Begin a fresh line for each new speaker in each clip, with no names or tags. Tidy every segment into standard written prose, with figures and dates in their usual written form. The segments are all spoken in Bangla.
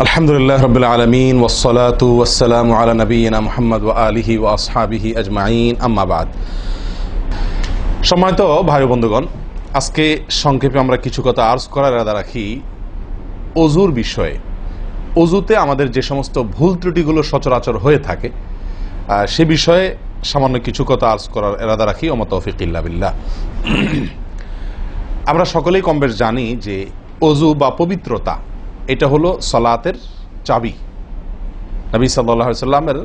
আলহামদুলিল্লাহ রাব্বিল আলামিন ওয়াসসালাতু ওয়াসসালামু আলা নবিয়িনা মুহাম্মদ ওয়া আলিহি ওয়া আসহাবিহি আজমাইন, আম্মা বাদ। সম্মানিত ভাই বন্ধুগণ, আজকে সংক্ষেপে আমরা কিছু কথা আর্জ করার ইরাদা রাখি ওযুর বিষয়ে। ওযুতে আমাদের যে সমস্ত ভুল ত্রুটিগুলো সচরাচর হয়ে থাকে সে বিষয়ে সামান্য কিছু কথা আর্জ করার ইরাদা রাখি। ওয়া মা তাওফীক ইল্লা বিল্লাহ। আমরা সকলেই কমবেশ জানি যে ওযু বা পবিত্রতা এটা হলো সালাতের চাবি। নবী সাল্লাল্লাহু আলাইহি ওয়াসাল্লামের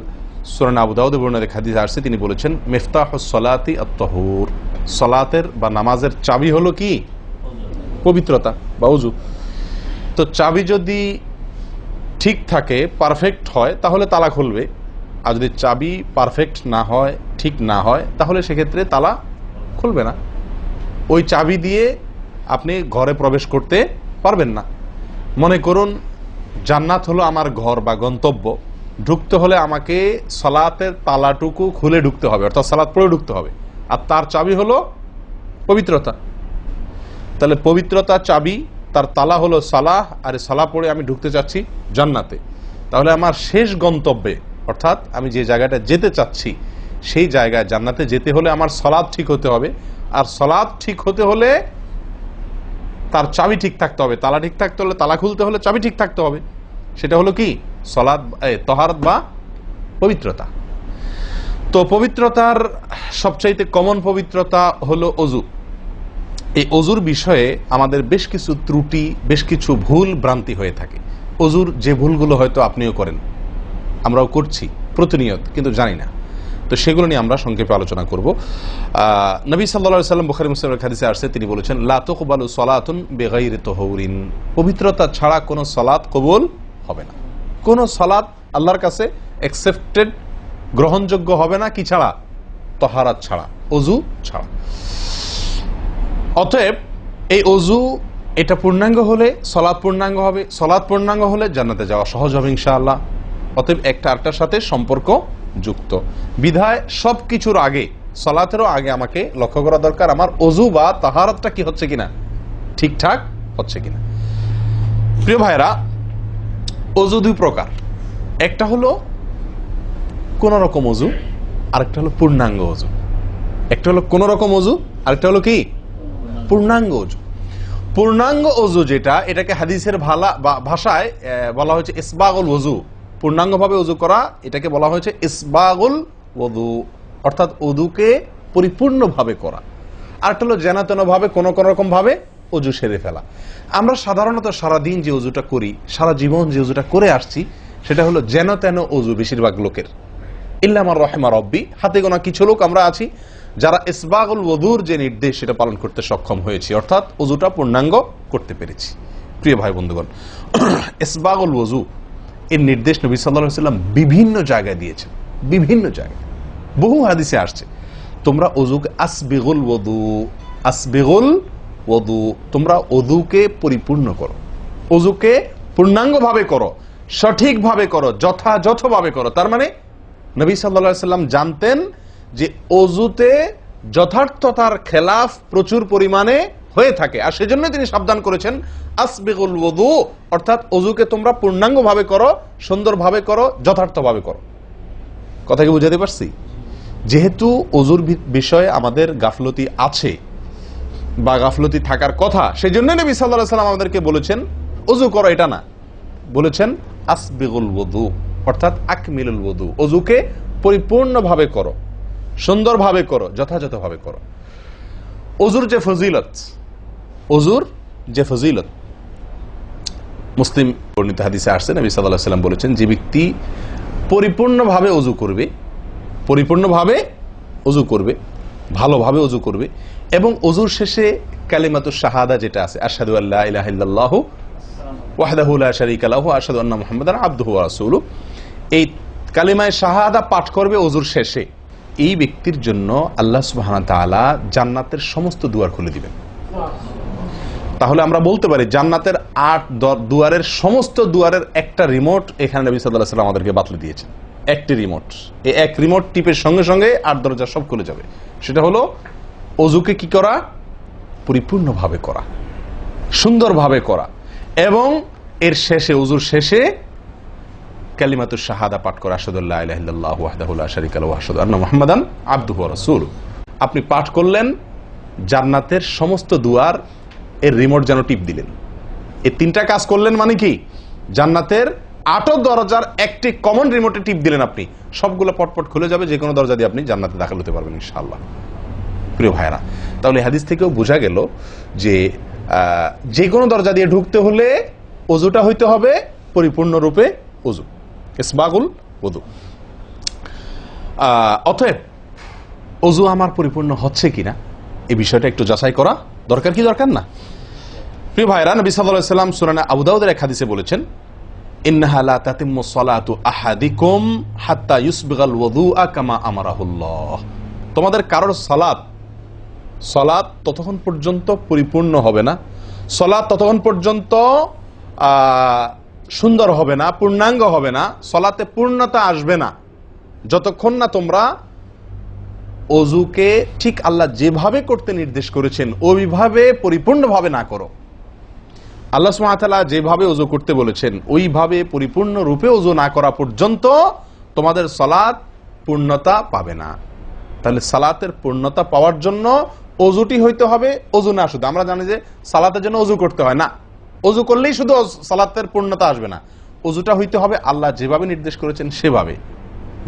সূরা আবু দাউদে বর্ণিত হাদিসে আসছে, তিনি বলেছেন মিফতাহুস সালাতি আত-তাহুর, সালাতের বা নামাজের চাবি হলো কি? পবিত্রতা বা ওযু। তো চাবি যদি ঠিক থাকে, পারফেক্ট হয়, তাহলে তালা খুলবে। আর যদি চাবি পারফেক্ট না হয়, ঠিক না হয়, তাহলে সেক্ষেত্রে তালা খুলবে না। ওই চাবি দিয়ে আপনি ঘরে প্রবেশ করতে পারবেন না। মনে করুন জান্নাত হলো আমার ঘর বা গন্তব্য, ঢুকতে হলে আমাকে সালাতের তালাটুকু খুলে ঢুকতে হবে, অর্থাৎ সালাত পড়ে ঢুকতে হবে, আর তার চাবি হলো পবিত্রতা। তাহলে পবিত্রতা চাবি, তার তালা হলো সালাহ, আর সালাহ পড়ে আমি ঢুকতে চাচ্ছি জান্নাতে। তাহলে আমার শেষ গন্তব্যে, অর্থাৎ আমি যে জায়গাটা যেতে চাচ্ছি সেই জায়গায় জান্নাতে যেতে হলে আমার সালাত ঠিক হতে হবে, আর সালাত ঠিক হতে হলে তার চাবি ঠিক থাকতে হবে। তালা ঠিক থাকতে হলে, তালা খুলতে হলে চাবি ঠিক থাকতে হবে। সেটা হলো কি? সালাত, তাহারাত বা পবিত্রতা। তো পবিত্রতার সবচাইতে কমন পবিত্রতা হলো ওযু। এই ওযুর বিষয়ে আমাদের বেশ কিছু ত্রুটি, বেশ কিছু ভুল ভ্রান্তি হয়ে থাকে। ওযুর যে ভুলগুলো হয়তো আপনিও করেন, আমরাও করছি প্রতিনিয়ত, কিন্তু জানি না। তো সেগুলো নিয়ে আমরা সংক্ষেপে আলোচনা করব। নবী সাল্লাল্লাহু আলাইহি ওয়াসাল্লাম বুখারী মুসলিমের হাদিসে আসছে, তিনি বলেছেন লা তুকবালু সালাতুন বিগাইরি তাহুরিন, পবিত্রতা ছাড়া কোনো সালাত কবুল হবে না। কোনো সালাত আল্লাহর কাছে অ্যাকসেপ্টেড, গ্রহণযোগ্য হবে না কি ছাড়া? তাহারাত ছাড়া, ওযু ছাড়া। অতএব এই ওযু এটা পূর্ণাঙ্গ হলে সালাত পূর্ণাঙ্গ হবে, সালাত পূর্ণাঙ্গ হলে জান্নাতে যাওয়া সহজ হবে ইনশাআল্লাহ। অতএব একটা আরেকটার সাথে সম্পর্ক যুক্ত বিধায় সবকিছুর আগে, সালাতেরও আগে আমাকে লক্ষ্য করা দরকার আমার ওযু বা তাহারাতটা কি হচ্ছে কিনা, ঠিকঠাক হচ্ছে কিনা। প্রিয় ভাইরা, ওযু দুই প্রকার। একটা হলো কোন রকম ওযু, আরেকটা হলো পূর্ণাঙ্গ ওযু। একটা হলো কোন রকম ওযু, আরেকটা হলো কি? পূর্ণাঙ্গ ওযু। পূর্ণাঙ্গ ওযু যেটা, এটাকে হাদিসের ভাষায় বলা হয়েছে ইসবাগুল ওযু। পূর্ণাঙ্গভাবে ওযু করা, এটাকে বলা হয়েছে ইসবাগুল ওযু, অর্থাৎ ওযুকে পরিপূর্ণভাবে করা। আরেকটা হলো যেন তেন ভাবে, কোন কোন রকম ভাবে ওযু সেরে ফেলা। আমরা সাধারণত সারাদিন যে ওযুটা করি, সারা জীবন যে ওযুটা করে আসছি, সেটা হলো যেন তেন ওযু বেশিরভাগ লোকের। ইল্লা মান রাহিমা রব্বি, হাতে গোনা কিছু লোক আমরা আছি যারা ইসবাগুল ওযুর যে নির্দেশ সেটা পালন করতে সক্ষম হয়েছি, অর্থাৎ ওযুটা পূর্ণাঙ্গ করতে পেরেছি। প্রিয় ভাই বন্ধুগণ, ইসবাগুল ওযু এর নির্দেশ নবী সাল্লাল্লাহু আলাইহি ওয়াসাল্লাম বিভিন্ন জায়গায় দিয়েছেন, বিভিন্ন জায়গায় বহু হাদিসে আসছে। তোমরা ওযুকে আসবিগুল ওযু, আসবিগুল ওযু, তোমরা ওযুকে পরিপূর্ণ করো, ওযুকে পূর্ণাঙ্গভাবে করো, সঠিকভাবে করো, যথাযথভাবে করো। তার মানে নবী সাল্লাল্লাহু আলাইহি ওয়াসাল্লাম জানতেন যে ওযুতে যথার্থতার খেলাফ প্রচুর পরিমাণে হয়ে থাকে, আর সেজন্য তিনি সাবধান করেছেন আসবিগুল ওযু, অর্থাৎ ওযুকে তোমরা পূর্ণাঙ্গভাবে করো, সুন্দরভাবে করো, যথার্থভাবে করো। কথা কি বুঝাতে পারছি? যেহেতু ওযুর বিষয়ে আমাদের গাফলতি আছে বা গাফলতি থাকার কথা, সেজন্য নবী সাল্লাল্লাহু আলাইহি ওয়াসাল্লাম আমাদেরকে বলেছেন ওযু করো, এটা না, বলেছেন আসবিগুল ওযু, অর্থাৎ আকমিলুল ওযু, ওযুকে পরিপূর্ণভাবে করো, সুন্দরভাবে করো, যথাযথভাবে করো। ওযুর যে ফজিলত, ওযুর যে ফজিলত মুসলিম বর্ণিত হাদিসে আসছে, নবী সাল্লাল্লাহু আলাইহি ওয়াসাল্লাম বলেছেন যে ব্যক্তি পরিপূর্ণভাবে ওযু করবে, পরিপূর্ণভাবে ওযু করবে, ভালোভাবে ওযু করবে, এবং ওযুর শেষে কালিমাতুশ শাহাদা যেটা আছে, আশহাদু আল্লা ইলাহা ইল্লাল্লাহু ওয়াহদাহু লা শারীকা লাহু ওয়া আশহাদু আন্না মুহাম্মাদান আবদুহু ওয়া রাসূলুহু, এই কালিমায়ে শাহাদা পাঠ করবে ওযুর শেষে, এই ব্যক্তির জন্য আল্লাহ সুবহানাহু ওয়া তাআলা জান্নাতের সমস্ত দুয়ার খুলে দিবেন। তাহলে আমরা বলতে পারি জান্নাতের ৮ দুয়ারের সমস্ত দুয়ারের একটা রিমোট এখানে নবী সাল্লাল্লাহু আলাইহি ওয়াসাল্লাম আমাদেরকে বাতলে দিয়েছেন। একটি রিমোট, এই এক রিমোট টিপের সঙ্গে সঙ্গে ৮ দরজা সব খুলে যাবে। সেটা হলো ওযুকে কি করা? পরিপূর্ণভাবে করা, সুন্দরভাবে করা, এবং এর শেষে, ওযুর শেষে কালিমাতুশ শাহাদা পাঠ করা, আশহাদু আল্লা ইলাহা ইল্লাল্লাহু ওয়াহদাহু লা শারীকা লাহু ওয়া আশহাদু আন্না মুহাম্মাদান আবদুহু ওয়া রাসূলুহু। আপনি পাঠ করলেন, জান্নাতের সমস্ত দুয়ার এর রিমোট যেন টিপ দিলেন। এই তিনটা কাজ করলেন মানে কি, জান্নাতের 8 দরজার একটি কমন রিমোটে টিপ দিলেন, আপনি সবগুলো পটপট খুলে যাবে, যে কোনো দরজা দিয়ে আপনি জান্নাতে দাখিল হতে পারবেন ইনশাআল্লাহ। প্রিয় ভাইরা, তাহলে হাদিস থেকেও বোঝা গেল যে যে কোনো দরজা দিয়ে ঢুকতে হলে ওযুটা হইতে হবে পরিপূর্ণরূপে ওযু, ইসবাগুল ওযু। অতএব ওযু আমার পরিপূর্ণ হচ্ছে কিনা এই বিষয়টা একটু যাচাই করা দরকার, কি দরকার না? প্রিয় ভাইরা, নবী সাল্লাল্লাহু আলাইহি ওয়াসাল্লাম সূরা আবু দাউদের এক হাদিসে বলেছেন, ইন্নাহা লা তাতিম্মু সালাতু আহাদিকুম হাত্তা ইউসবিগাল ওযুআ কামা আমারাহুল্লাহ। তোমাদের কারোর সালাত ততক্ষণ পর্যন্ত পরিপূর্ণ হবে না, সালাত ততক্ষণ পর্যন্ত সুন্দর হবে না, পূর্ণাঙ্গ হবে না, সালাতে পূর্ণতা আসবে না, যতক্ষণ না তোমরা ওযুকে ঠিক আল্লাহ যেভাবে করতে নির্দেশ করেছেন ওইভাবে পরিপূর্ণভাবে না করো। আল্লাহ সুবহানাহু ওয়া তাআলা যেভাবে ওযু করতে বলেছেন ওইভাবে পরিপূর্ণ রূপে ওযু না করা পর্যন্ত তোমাদের সালাত পূর্ণতা পাবে না। তাহলে সালাতের পূর্ণতা পাওয়ার জন্য ওযুটি হইতে হবে, ওযু না শুধু। আমরা জানি যে সালাতের জন্য ওযু করতে হয় না, ওযু করলেই শুধু সালাতের পূর্ণতা আসবে না, ওযুটা হইতে হবে আল্লাহ যেভাবে নির্দেশ করেছেন সেভাবে,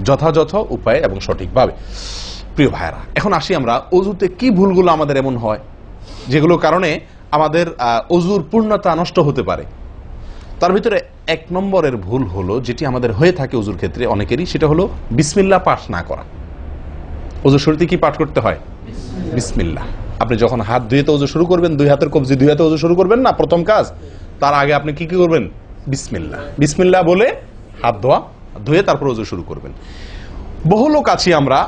যথাযথ উপায়ে এবং সঠিকভাবে। প্রিয় ভাইরা, এখন আসি আমরা ওযুতে কি ভুলগুলো আমাদের এমন হয় যেগুলোর কারণে আমাদের ওযুর পূর্ণতা নষ্ট হতে পারে। তার ভিতরে 1 নম্বরের ভুল হলো, যেটি আমাদের হয়ে থাকে ওযুর ক্ষেত্রে অনেকেরই, সেটা হলো বিসমিল্লাহ পাঠ না করা। ওযুর শুরুতে কি পাঠ করতে হয়? বিসমিল্লাহ। আপনি যখন হাত ধুয়ে তো ওযু শুরু করবেন, 2 হাতের কবজি 2 হাতে ওযু শুরু করবেন না, প্রথম কাজ, তার আগে আপনি কি করবেন? বিসমিল্লাহ। বিসমিল্লাহ বলে হাত ধুয়ে তারপর ওযু শুরু করবেন। বহু লোক আছি আমরা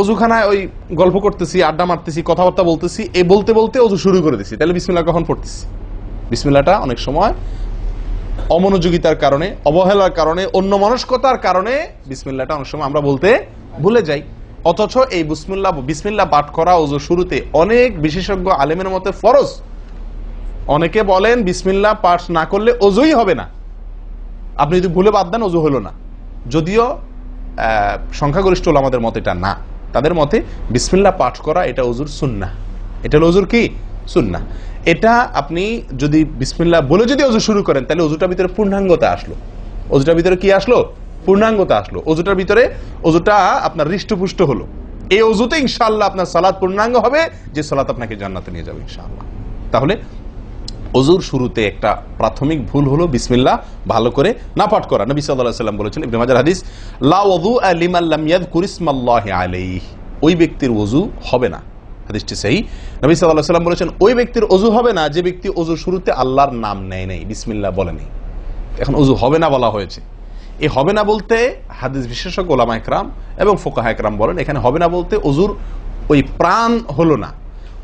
ওযুখানায় ওই গল্প করতেছি, আড্ডা মারতেছি, কথাবার্তা বলতেছি, এই বলতে বলতে ওযু শুরু করে দিছি, তাহলে বিসমিল্লাহ কখন পড়তেছি? বিসমিল্লাহটা অনেক সময় অমনোযোগিতার কারণে, অবহেলার কারণে, অন্যমনস্কতার কারণে বিসমিল্লাহটা অনেক সময় আমরা বলতে ভুলে যাই। অথচ এই বিসমিল্লাহ পাঠ করা ওযু শুরুতে অনেক বিশেষজ্ঞ আলেমের মতে ফরজ। অনেকে বলেন বিসমিল্লাহ পাঠ না করলে ওযুই হবে না, আপনি যদি ভুলে বাদ দেন ওযু হলো না। যদিও সংখ্যাগরিষ্ঠ ওলামাদের মতে এটা না, তাদের মতে বিসমিল্লাহ পাঠ করা এটা ওযুর সুন্নাহ। এটা হলো ওযুর কি? সুন্নাহ। এটা আপনি যদি বিসমিল্লাহ বলে যদি ওযু শুরু করেন তাহলে ওযুটার ভিতরে পূর্ণাঙ্গতা আসলো। ওযুটার ভিতরে কি আসলো? পূর্ণাঙ্গতা আসলো। ওযুটার ভিতরে ওযুটা আপনার হৃষ্টপুষ্ট হলো। এই ওযুতে ইনশাআল্লাহ আপনার সালাত পূর্ণাঙ্গ হবে, যে সালাত আপনাকে জান্নাতে নিয়ে যাবে ইনশাআল্লাহ। তাহলে ওযুর শুরুতে একটা প্রাথমিক ভুল হলো বিসমিল্লাহ ভালো করে না পাঠ করা। নবী সাল্লাল্লাহু আলাইহি ওয়াসাল্লাম বলেছেন, ইবনে মাজাহ হাদিস, লা ওযুআ লিমান লাম ইয়াযকুর ইসমাল্লাহি আলাইহি। ওই ব্যক্তির ওযু হবে না, হাদিসটি সহিহ। নবী সাল্লাল্লাহু আলাইহি ওয়াসাল্লাম বলেছেন, ওই ব্যক্তির ওযু হবে না যে ব্যক্তি ওযুর শুরুতে আল্লাহর নাম নেয় নাই, বিসমিল্লাহ বলে নাই। এখন ওযু হবে না বলা হয়েছে, এই হবে না বলতে হাদিস বিশেষজ্ঞ ওলামা ইকরাম এবং ফুকাহা ইকরাম বলেন, এখানে হবে না বলতে ওযুর ওই প্রাণ হলো না,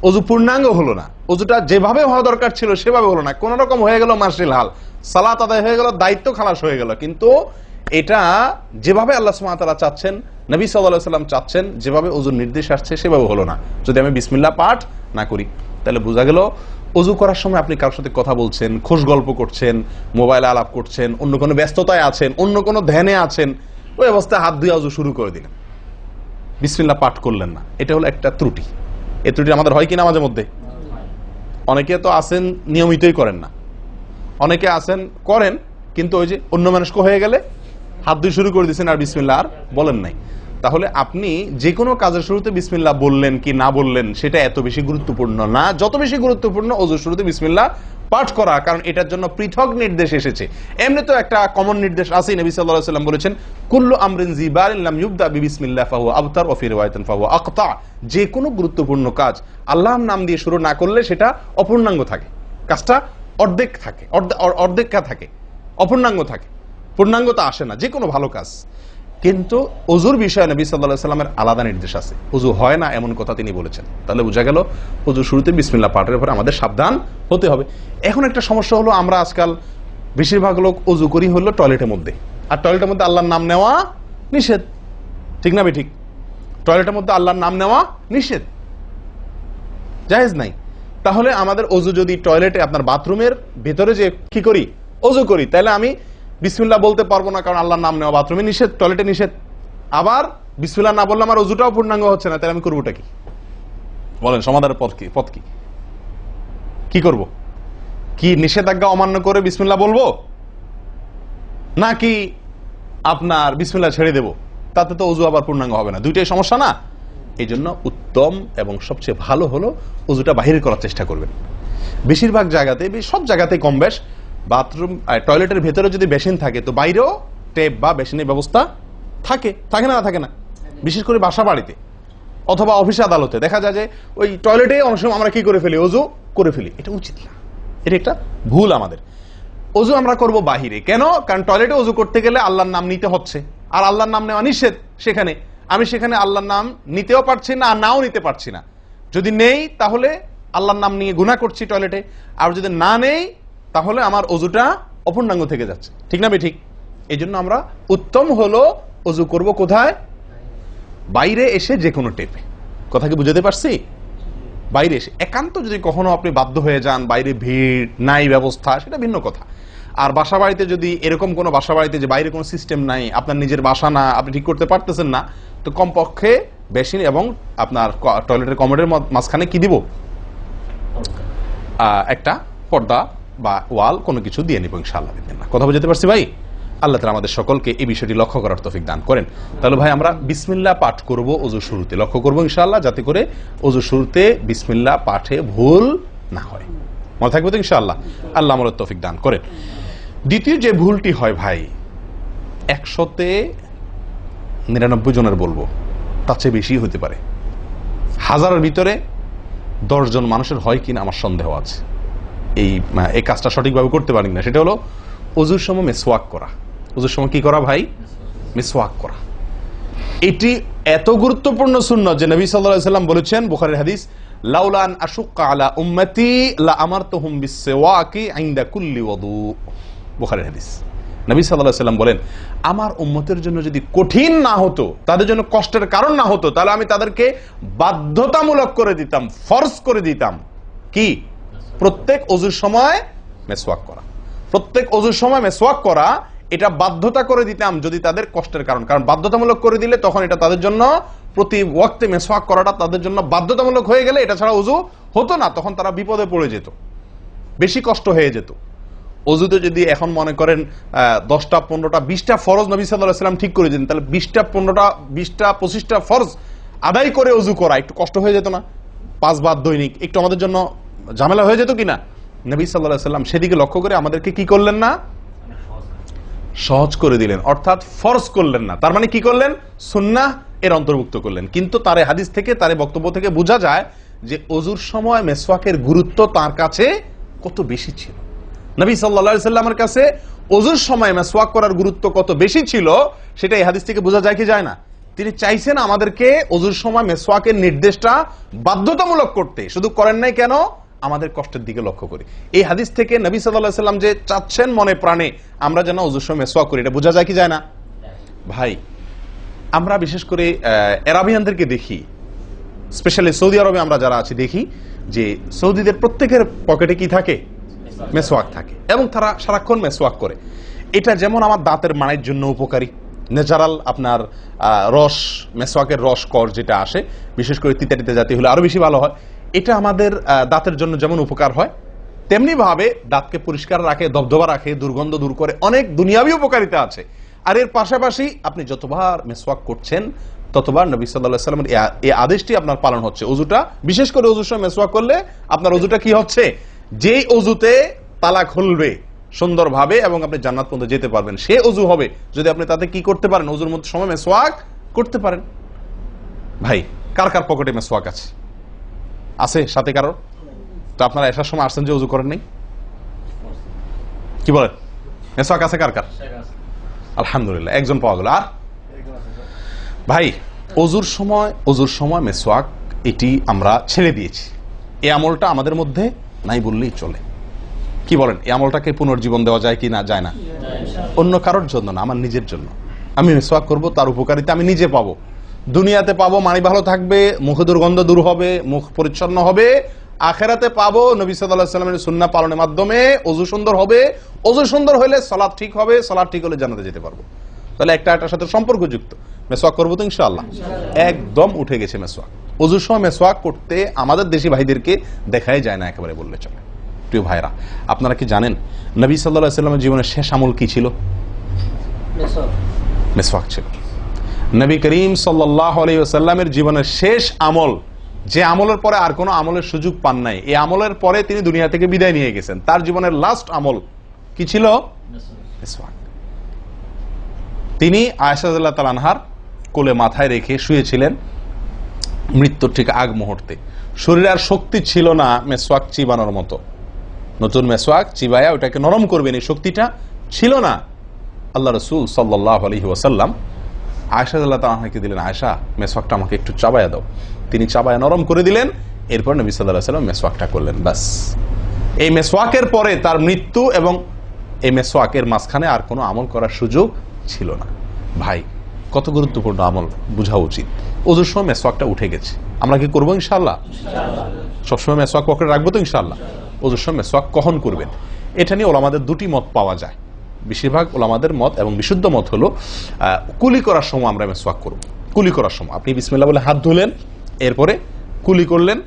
ওযু পূর্ণাঙ্গ হলো না, ওযুটা যেভাবে হওয়া দরকার ছিল সেভাবে হলো না, কোন রকম হয়ে গেল মার্শাল হাল, সালাত আদায় হয়ে গেল, দায়িত্ব খালাস হয়ে গেল, কিন্তু এটা যেভাবে আল্লাহ সুবহানাহু ওয়া তাআলা চাচ্ছেন, নবী সাল্লাল্লাহু আলাইহি ওয়াসাল্লাম চাচ্ছেন, যেভাবে ওযুর নির্দেশ আসছে সেভাবে হলো না। যদি আমি বিসমিল্লাহ পাঠ না করি, তাহলে বোঝা গেল ওযু করার সময় আপনি কারোর সাথে কথা বলছেন, খোশ গল্প করছেন, মোবাইলে আলাপ করছেন, অন্য কোনো ব্যস্ততায় আছেন, অন্য কোনো ধ্যানে আছেন, ওই অবস্থায় হাত ধুয়ে ওযু শুরু করে দিলেন, বিসমিল্লাহ পাঠ করলেন না। এটা হলো একটা ত্রুটি। এই ত্রুটি আমাদের হয় কিনা মাঝে মধ্যে? অনেকে তো আছেন নিয়মিতই করেন না, অনেকে আছেন করেন কিন্তু ওই যে অন্য মানুষকে হয়ে গেলে হাত ধুয়ে শুরু করে দিয়েছেন আর বিসমিল্লাহ আর বলেন নাই। তাহলে আপনি যে কোনো কাজের শুরুতে বিসমিল্লাহ বললেন কি না বললেন সেটা এত বেশি গুরুত্বপূর্ণ না, যত বেশি গুরুত্বপূর্ণ ওযুর শুরুতে বিসমিল্লাহ পাঠ করা, কারণ এটার জন্য পৃথক নির্দেশ এসেছে। এমনি তো একটা কমন নির্দেশ আছে, নবী সাল্লাল্লাহু আলাইহি ওয়াসাল্লাম বলেছেন, কুল্লু আমরিন জিবারিন লাম ইবদা বিবিসমিল্লাহ ফাহুয়া আবতার ওয়া ফি রিওয়ায়াতিন ফাহুয়া আকতা। যে কোনো গুরুত্বপূর্ণ কাজ আল্লাহর নাম দিয়ে শুরু না করলে সেটা অপূর্ণাঙ্গ থাকে, কাজটা অর্ধেক থাকে, অর্ধেকা থাকে, অপূর্ণাঙ্গ থাকে, পূর্ণাঙ্গতা আসে না যে কোনো ভালো কাজ। কিন্তু ওযুর বিষয়ে নবী সাল্লাল্লাহু আলাইহি ওয়াসাল্লামের আলাদা নির্দেশ আছে, ওযু হয় না এমন কথা তিনি বলেছেন। তাহলে বোঝা গেল ওযুর শুরুতে বিসমিল্লাহ পাঠের উপরে আমাদের সাবধান হতে হবে। এখন একটা সমস্যা হলো, আমরা আজকাল বেশিরভাগ লোক ওযু করি হলো টয়লেটের মধ্যে, আর টয়লেটের মধ্যে আল্লাহর নাম নেওয়া নিষেধ, ঠিক না ঠিক? টয়লেটের মধ্যে আল্লাহর নাম নেওয়া নিষেধ, জায়েজ নাই। তাহলে আমাদের ওযু যদি টয়লেটে আপনার বাথরুমের ভেতরে যে কি করি ওযু করি, তাহলে আমি বিসমিল্লাহ বলতে পারবো না কারণ আল্লাহর নাম নেওয়া বাথরুমে নিষেধ, টয়লেটে নিষেধ, আবার বিসমিল্লাহ না বললে আমার ওযুটাও পূর্ণাঙ্গ হচ্ছে না, তাহলে আমি করবোটা কি? বলেন সমাধানের পথ কি? কি করব? কি নিষেধাজ্ঞা অমান্য করে বিসমিল্লাহ বলবো, নাকি আপনার বিসমিল্লাহ ছেড়ে দেব? তাতে তো ওযু আবার পূর্ণাঙ্গ হবে না, দুইটাই সমস্যা না? এই জন্য উত্তম এবং সবচেয়ে ভালো হলো ওযুটা বাহির করার চেষ্টা করবেন। বেশিরভাগ জায়গাতে, সব জায়গাতে কম বেশ, বাথরুম টয়লেটের ভেতরে যদি বেসিন থাকে তো বাইরেও টেপ বা বেসিনের ব্যবস্থা থাকে থাকে না? বিশেষ করে বাসা বাড়িতে অথবা অফিস আদালতে দেখা যায় যে ওই টয়লেটে অনেক সময় আমরা কি করে ফেলি, ওযু করে ফেলি। এটা উচিত না, এটা একটা ভুল আমাদের। ওযু আমরা করব বাহিরে। কেন? কারণ টয়লেটে ওযু করতে গেলে আল্লাহর নাম নিতে হচ্ছে, আর আল্লাহর নাম নেওয়া নিষেধ। আমি সেখানে আল্লাহর নাম নিতেও পারছি না, আর নাও নিতে পারছি না। যদি নেই তাহলে আল্লাহর নাম নিয়ে গুনাহ করছি টয়লেটে, আর যদি না নেই তাহলে আমার ওযুটা অপূর্ণাঙ্গ থেকে যাচ্ছে। ঠিক না ঠিক? এই জন্য আমরা উত্তম হলো ওযু করব কোথায়? বাইরে এসে যে কোনো টেপে। কথা কি বুঝাতে পারছি? বাইরে এসে একান্ত যদি কখনো আপনি বাধ্য হয়ে যান, বাইরে ভিড় নাই, ব্যবস্থা, সেটা ভিন্ন কথা। আর বাসা বাড়িতে যদি এরকম কোনো বাসা বাড়িতে যে বাইরে কোনো সিস্টেম নাই, আপনার নিজের বাসা না, আপনি ঠিক করতে পারতেছেন না, তো কমপক্ষে বেসিন এবং আপনার টয়লেটের কমোডের মাঝখানে কি দিব? একটা পর্দা বা ওয়াল কোনো কিছু দিয়ে নিব ইনশাআল্লাহ। কথা বুঝতে পারছি ভাই? আল্লাহ তাআলা আমাদের সকলকে এই বিষয়টি লক্ষ্য করার তৌফিক দান করেন। তাহলে ভাই আমরা বিসমিল্লাহ পাঠ করব ওযু শুরুতে, লক্ষ্য করব ইনশাআল্লাহ যাতে করে ওযু শুরুতে বিসমিল্লাহ পাঠে ভুল না হয়। মনে থাকবে তো ইনশাআল্লাহ? আল্লাহ আমাদের তৌফিক দান করেন। দ্বিতীয় যে ভুলটি হয় ভাই, 100-99 জনের বলবো, তার চেয়ে বেশি হতে পারে, হাজারের ভিতরে 10 জন মানুষের হয় কিনা আমার সন্দেহ আছে এই কাজটা সঠিকভাবে করতে পারি না। সেটা হলো ওযুর সময় মিসওয়াক করা। ওযুর সময় কি করা ভাই? মিসওয়াক করা। এটি এত গুরুত্বপূর্ণ সুন্নাত যে নবী সাল্লাল্লাহু আলাইহি ওয়াসাল্লাম বলেছেন, বুখারীর হাদিস, লাউলা আন আশুক্কা আলা উম্মতি লা আমারতুহুম বিসওয়াকি ইনদা কুল্লি ওযু। বুখারীর হাদিস। নবী সাল্লাল্লাহু আলাইহি ওয়াসাল্লাম বলেন, আমার উম্মতের জন্য যদি কঠিন না হতো, তাদের জন্য কষ্টের কারণ না হতো, তাহলে আমি তাদেরকে বাধ্যতামূলক করে দিতাম, ফরজ করে দিতাম কি? প্রত্যেক ওযুর সময় মিসওয়াক করা। প্রত্যেক ওযুর সময় মিসওয়াক করা, এটা বাধ্যতা করে দিতাম যদি তাদের কষ্টের কারণ। কারণ বাধ্যতামূলক করে দিলে তখন এটা তাদের জন্য, প্রতি ওয়াক্তে মিসওয়াক করাটা তাদের জন্য বাধ্যতামূলক হয়ে গেলে এটা ছাড়া ওযু হতো না, তখন তারা বিপদে পড়ে যেত, বেশি কষ্ট হয়ে যেত। ওযুতে যদি এখন মনে করেন 10টা 15টা 20টা ফরজ নবী সাল্লাল্লাহু আলাইহি ওয়াসাল্লাম ঠিক করে দিন, তাহলে 20টা 15টা 20টা 25টা ফরজ আদায় করে ওযু করা একটু কষ্ট হয়ে যেত না? 5 বার দৈনিক একটু আমাদের জন্য ঝামেলা হয়ে যেত কিনা? নবী সাল্লাল্লাহু আলাইহি ওয়াসাল্লাম সেদিকে লক্ষ্য করে আমাদেরকে কি করলেন না? সহজ করে দিলেন, অর্থাৎ ফরজ করলেন না। তার মানে কি করলেন? সুন্নাহ এর অন্তর্ভুক্ত করলেন। কিন্তু তার হাদিস থেকে, তার বক্তব্য থেকে বোঝা যায় যে ওযুর সময় মিসওয়াকের গুরুত্ব তার কাছে কত বেশি ছিল। নবী সাল্লাল্লাহু আলাইহি ওয়াসাল্লামের কাছে ওযুর সময় মিসওয়াক করার গুরুত্ব কত বেশি ছিল সেটা এই হাদিস থেকে বোঝা যায় কি যায় না? তিনি চাইছেন আমাদেরকে ওযুর সময় মিসওয়াকের নির্দেশটা বাধ্যতামূলক করতে। শুধু করেন নাই কেন? আমাদের কষ্টের দিকে লক্ষ্য করি। এই হাদিস থেকে নবী সাল্লাল্লাহু আলাইহি ওয়াসাল্লাম যে চাচ্ছেন মনে প্রাণে আমরা যেন ওযুর সময় মিসওয়াক করি, এটা বোঝা যায় কি যায় না? ভাই আমরা বিশেষ করে আরবিয়ানদেরকে দেখি, স্পেশালি সৌদি আরবে আমরা যারা আছি দেখি যে সৌদিদের প্রত্যেকের পকেটে কি থাকে? মিসওয়াক থাকে, এবং তারা সারাক্ষণ মিসওয়াক করে। এটা যেমন আমার দাঁতের মাড়ির জন্য উপকারী, ন্যাচারাল আপনার রস, মিসওয়াকের রস কর যেটা আসে, বিশেষ করে তিতা জাতীয় হলে আরো বেশি ভালো হয়। এটা আমাদের দাঁতের জন্য যেমন উপকার হয়, তেমনি ভাবে দাঁতকে পরিষ্কার রাখে, দবদবা রাখে, দুর্গন্ধ দূর করে, অনেক দুনিয়াবী উপকারিতা আছে। আর এর পাশাপাশি আপনি যতবার মিসওয়াক করছেন ততবার নবী সাল্লাল্লাহু আলাইহি ওয়াসাল্লামের এই আদেশটি আপনার পালন হচ্ছে। ওযুটা, বিশেষ করে ওযুর সময় মিসওয়াক করলে আপনার ওযুটা কি হচ্ছে? যেই ওযুতে তালা খুলবে সুন্দরভাবে এবং আপনি জান্নাত পর্যন্ত যেতে পারবেন, সে ওযু হবে যদি আপনি তাতে কি করতে পারেন? ওযুর মধ্যে সময় মিসওয়াক করতে পারেন। ভাই কার কার পকেটে মিসওয়াক আছে? আছে সাথে কারো? তো আপনারা আসার সময় আসছেন যে ওযু করেন নাই? কি বলেন? মিসওয়াক আছে কার কার? আলহামদুলিল্লাহ, একজন পাওয়া গেল। আর ভাই ওযুর সময় মিসওয়াক এটি আমরা ছেড়ে দিয়েছি। এই আমলটা আমাদের মধ্যে নাই বললেই চলে। কি বলেন? এই আমলটাকে পুনর্জীবন দেওয়া যায় কি না? যায় না? অন্য কারোর জন্য না, আমার নিজের জন্য। আমি মিসওয়াক করব, তার উপকারিতা আমি নিজে পাবো, দুনিয়াতে পাবো, মানি ভালো থাকবে, মুখে দুর্গন্ধ দূর হবে, মুখ পরিচ্ছন্ন হবে, আখেরাতে পাবো নবী সাল্লাল্লাহু আলাইহি ওয়াসাল্লামের সুন্নাহ পালনের মাধ্যমে। ওযু সুন্দর হবে, ওযু সুন্দর হলে সালাত ঠিক হবে, সালাত ঠিক হলে জান্নাতে যেতে পারবো। তাহলে একটা একটার সাথে সম্পর্কযুক্ত। মেসওয়াক করবো তো ইনশাআল্লাহ? একদম উঠে গেছে মেসওয়াক। ওযুর সময় মেসওয়াক করতে আমাদের দেশি ভাইদেরকে দেখাই যায় না একেবারে বললে চলে। প্রিয় ভাইরা, আপনারা কি জানেন নবী সাল্লাল্লাহু আলাইহি ওয়াসাল্লামের জীবনের শেষ আমল কি ছিল? মেসওয়াক ছিল। নবী করিম সাল্লাল্লাহু আলাইহি ওয়াসাল্লামের জীবনের শেষ আমল, যে আমলের পরে আর কোনো আমলের সুযোগ পান নাই, এই আমলের পরে তিনি দুনিয়া থেকে বিদায় নিয়ে গেছেন। তার জীবনের লাস্ট আমল কি ছিল? মেসওয়াক। তিনি আয়েশা রাদিয়াল্লাহু তাআলা আনহার কোলে মাথায় রেখে শুয়েছিলেন মৃত্যুর ঠিক আগ মুহূর্তে। শরীরে আর শক্তি ছিল না মেসওয়াক চিবানোর মতো। নতুন মেসওয়াক চিবায়া ওটাকে নরম করবেন এই শক্তিটা ছিল না। আল্লাহ রাসূল সাল্লাল্লাহু আলাইহি ওয়াসাল্লাম আয়েশা রাদিয়াল্লাহু তাআলা আনহাকে দিলেন, আয়েশা মেসওয়াকটা আমাকে একটু চাবায়া দাও। তিনি চাবায়া নরম করে দিলেন। এরপর নবী সাল্লাল্লাহু আলাইহি ওয়াসাল্লাম মেসওয়াকটা করলেন। বাস, এই মেসওয়াকের পরে তার মৃত্যু এবং এই মেসওয়াকের মাঝখানে আর কোনো আমল করার সুযোগ ছিল না। ভাই, কত গুরুত্বপূর্ণ আমল বোঝা উচিত। ওযুর সময় মেসওয়াকটা উঠে গেছে, আমরা কি করবো ইনশাআল্লাহ? সবসময় মেসওয়াক পকেটে রাখবো তো ইনশাআল্লাহ? ওযুর সময় মেসওয়াক কখন করবেন, এটা নিয়ে ওলামাদের দুটি মত পাওয়া যায়। বেশিরভাগ ওলামাদের মত এবং বিশুদ্ধ মত হলো কুলি করার সময় আমরা মেসওয়াক করব। কুলি করার সময় আপনি বিসমিল্লাহ বলে হাত ধুলেন, এরপরে কুলি করলেন।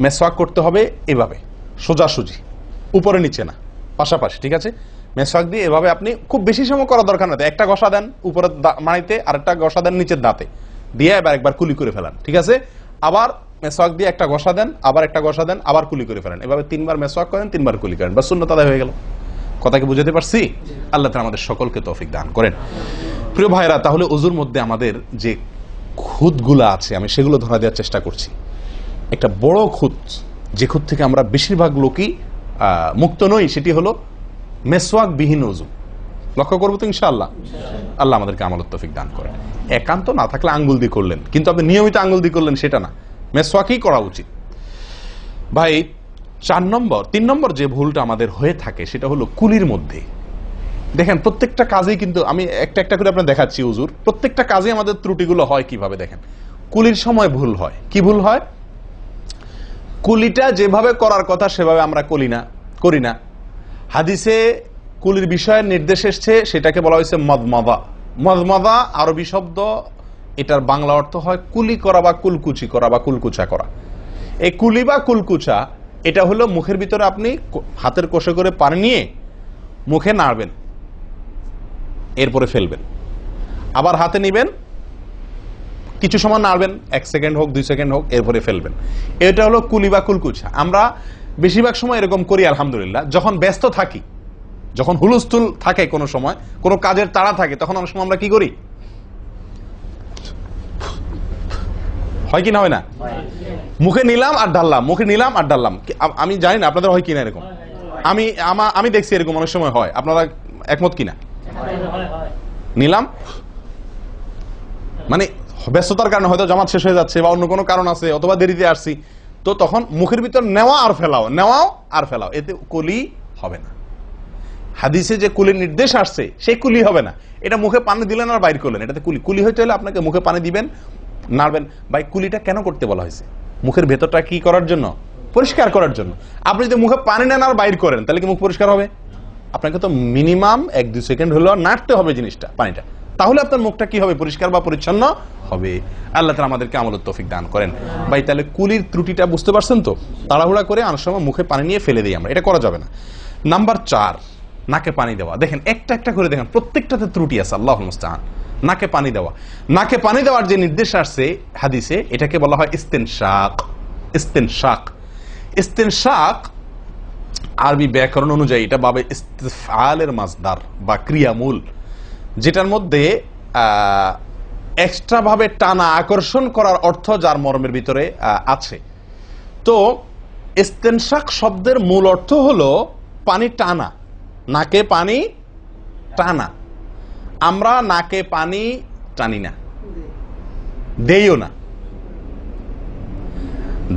মেসওয়াক করতে হবে এভাবে, সোজাসুজি, উপরে নিচে না, পাশাপাশি, ঠিক আছে? মেসওয়াক দিয়ে এভাবে আপনি খুব বেশি সময় করা দরকার না, একটা ঘষা দেন উপরের মাড়িতে, আরেকটা ঘষা দেন নিচের দাঁতে, দিয়ে এবার একবার কুলি করে ফেলান, ঠিক আছে? আবার মেসওয়াক দিয়ে একটা ঘষা দেন, আবার একটা ঘষা দেন, আবার কুলি করে ফেলেন। এভাবে 3 বার মেসওয়াক করেন, 3 বার কুলি করেন, বাস সুন্নাত আদায় হয়ে গেল। কথা কি বুঝাতে পারছি? আল্লাহ তাআলা আমাদের সকলকে তৌফিক দান করেন। প্রিয় ভাইরা, তাহলে ওযুর মধ্যে আমাদের যে খুঁতগুলো আছে আমি সেগুলো ধরা দেওয়ার চেষ্টা করছি। একটা বড় খুঁত, যে খুঁত থেকে আমরা বেশিরভাগ লোকই মুক্ত নই, সেটি হলো মেসওয়াক বিহীন ওযু। লক্ষ্য করবো তো ইনশাআল্লাহ? আল্লাহ আমাদেরকে আমলের তৌফিক দান করেন। একান্ত না থাকলে আঙ্গুল দিয়ে করলেন, কিন্তু আপনি নিয়মিত আঙ্গুল দিয়ে করলেন সেটা না, মেসওয়াকই করা উচিত। ভাই, 3 নম্বর যে ভুলটা আমাদের হয়ে থাকে সেটা হলো কুলির মধ্যে। দেখেন প্রত্যেকটা কাজেই কিন্তু আমি একটা একটা করে আপনার দেখাচ্ছি ওযুর, প্রত্যেকটা কাজে আমাদের ত্রুটিগুলো হয় কিভাবে দেখেন। কুলির সময় ভুল হয়। কি ভুল হয়? কুলিটা যেভাবে করার কথা সেভাবে আমরা করি না। হাদিসে কুলির বিষয়ে নির্দেশ এসছে, সেটাকে বলা হয়েছে মদমাদা। মদমাদা আরবি শব্দ, এটার বাংলা অর্থ হয় কুলি করা বা কুলকুচি করা বা কুলকুচা করা। এই কুলি বা কুলকুচা এটা হলো মুখের ভিতরে আপনি হাতের কোষে করে পানি নিয়ে মুখে নাড়বেন, এরপরে ফেলবেন, আবার হাতে নিবেন, কিছু সময় নাড়বেন, 1 সেকেন্ড হোক 2 সেকেন্ড হোক, এরপরে ফেলবেন। এটা হলো কুলি বা কুলকুচা। আমরা বেশিরভাগ সময় এরকম করি আলহামদুলিল্লাহ। যখন ব্যস্ত থাকি, যখন হুলস্থুল থাকে, কোনো সময় কোনো কাজের তাড়া থাকে, তখন অনেক সময় আমরা কি করি? হয় কি না হয় না? মুখে নিলাম আর ঢাললাম, মুখে নিলাম আর ঢাললাম। আমি জানি না আপনাদের হয় কিনা এরকম। আমি দেখছি এরকম অনেক সময় হয়। আপনারা একমত কিনা? নিলাম মানে ব্যস্ততার কারণে হয়তো জামাত শেষ হয়ে যাচ্ছে বা অন্য কোনো কারণ আছে, অথবা দেরিতে আসছি, তো তখন মুখের ভিতর নেওয়া আর ফেলাও, নেওয়াও আর ফেলাও, এতে কুলি হবে না। হাদিসে যে কুলির নির্দেশ আসছে সেই কুলি হবে না। এটা মুখে পানি দিলেন আর বাইর করলেন, এটাতে কুলি হইতে হলে আপনাকে মুখে পানি দিবেন, নাড়বেন। ভাই, কুলিটা কেন করতে বলা হয়েছে? মুখের ভেতরটা কি করার জন্য? পরিষ্কার করার জন্য। আপনি যদি মুখে পানি নেন আর বাইর করেন, তাহলে কি মুখ পরিষ্কার হবে? আপনাকে তো মিনিমাম 1-2 সেকেন্ড হলেও নাড়তে হবে জিনিসটা, পানিটা, তাহলে আপনার মুখটা কি হবে? পরিষ্কার বা পরিচ্ছন্ন হবে। আল্লাহ তাআলা আমাদেরকে আমলের তৌফিক দান করেন। ভাই, তাহলে কুলির ত্রুটিটা বুঝতে পারছেন তো? তাড়াহুড়া করে অনেক সময় মুখে পানি নিয়ে ফেলে দিই আমরা, এটা করা যাবে না। নাম্বার 4, নাকে পানি দেওয়া। দেখেন একটা একটা করে দেখেন, প্রত্যেকটাতে ত্রুটি আছে। আল্লাহুল মুস্তাআন। নাকে পানি দেওয়া, নাকে পানি দেওয়ার যে নির্দেশ আসছে হাদিসে, এটাকে বলা হয় ইস্তেনশাক। ইস্তেনশাক, ইস্তেনশাক আরবি ব্যাকরণ অনুযায়ী এটা বাবে ইস্তিফআলের মাসদার বা ক্রিয়ামূল, যেটার মধ্যে এক্সট্রা ভাবে টানা, আকর্ষণ করার অর্থ যার মর্মের ভিতরে আছে। তো ইস্তেনশাক শব্দের মূল অর্থ হলো পানি টানা, নাকে পানি টানা। আমরা নাকে পানি টানি না, দেইও না।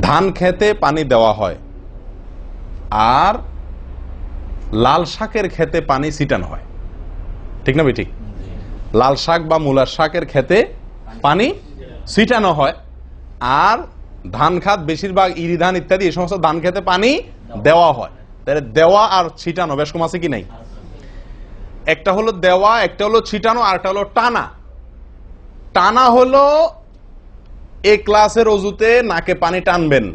ধান খেতে পানি দেওয়া হয়, আর লাল শাকের খেতে পানি ছিটানো হয়, ঠিক না? ঠিক। লাল শাক বা মূলার শাকের খেতে পানি ছিটানো হয়, আর ধান খাত বেশিরভাগ ইরি ধান ইত্যাদি এই সমস্ত ধান খেতে পানি দেওয়া হয়। তাহলে দেওয়া আর ছিটানো বেশ কম আছে কি নাই? একটা হলো দেওয়া, একটা হলো ছিটানো, আর একটা হলো টানা। টানা হলো এ ক্লাসের অজুতে নাকে পানি টানবেন,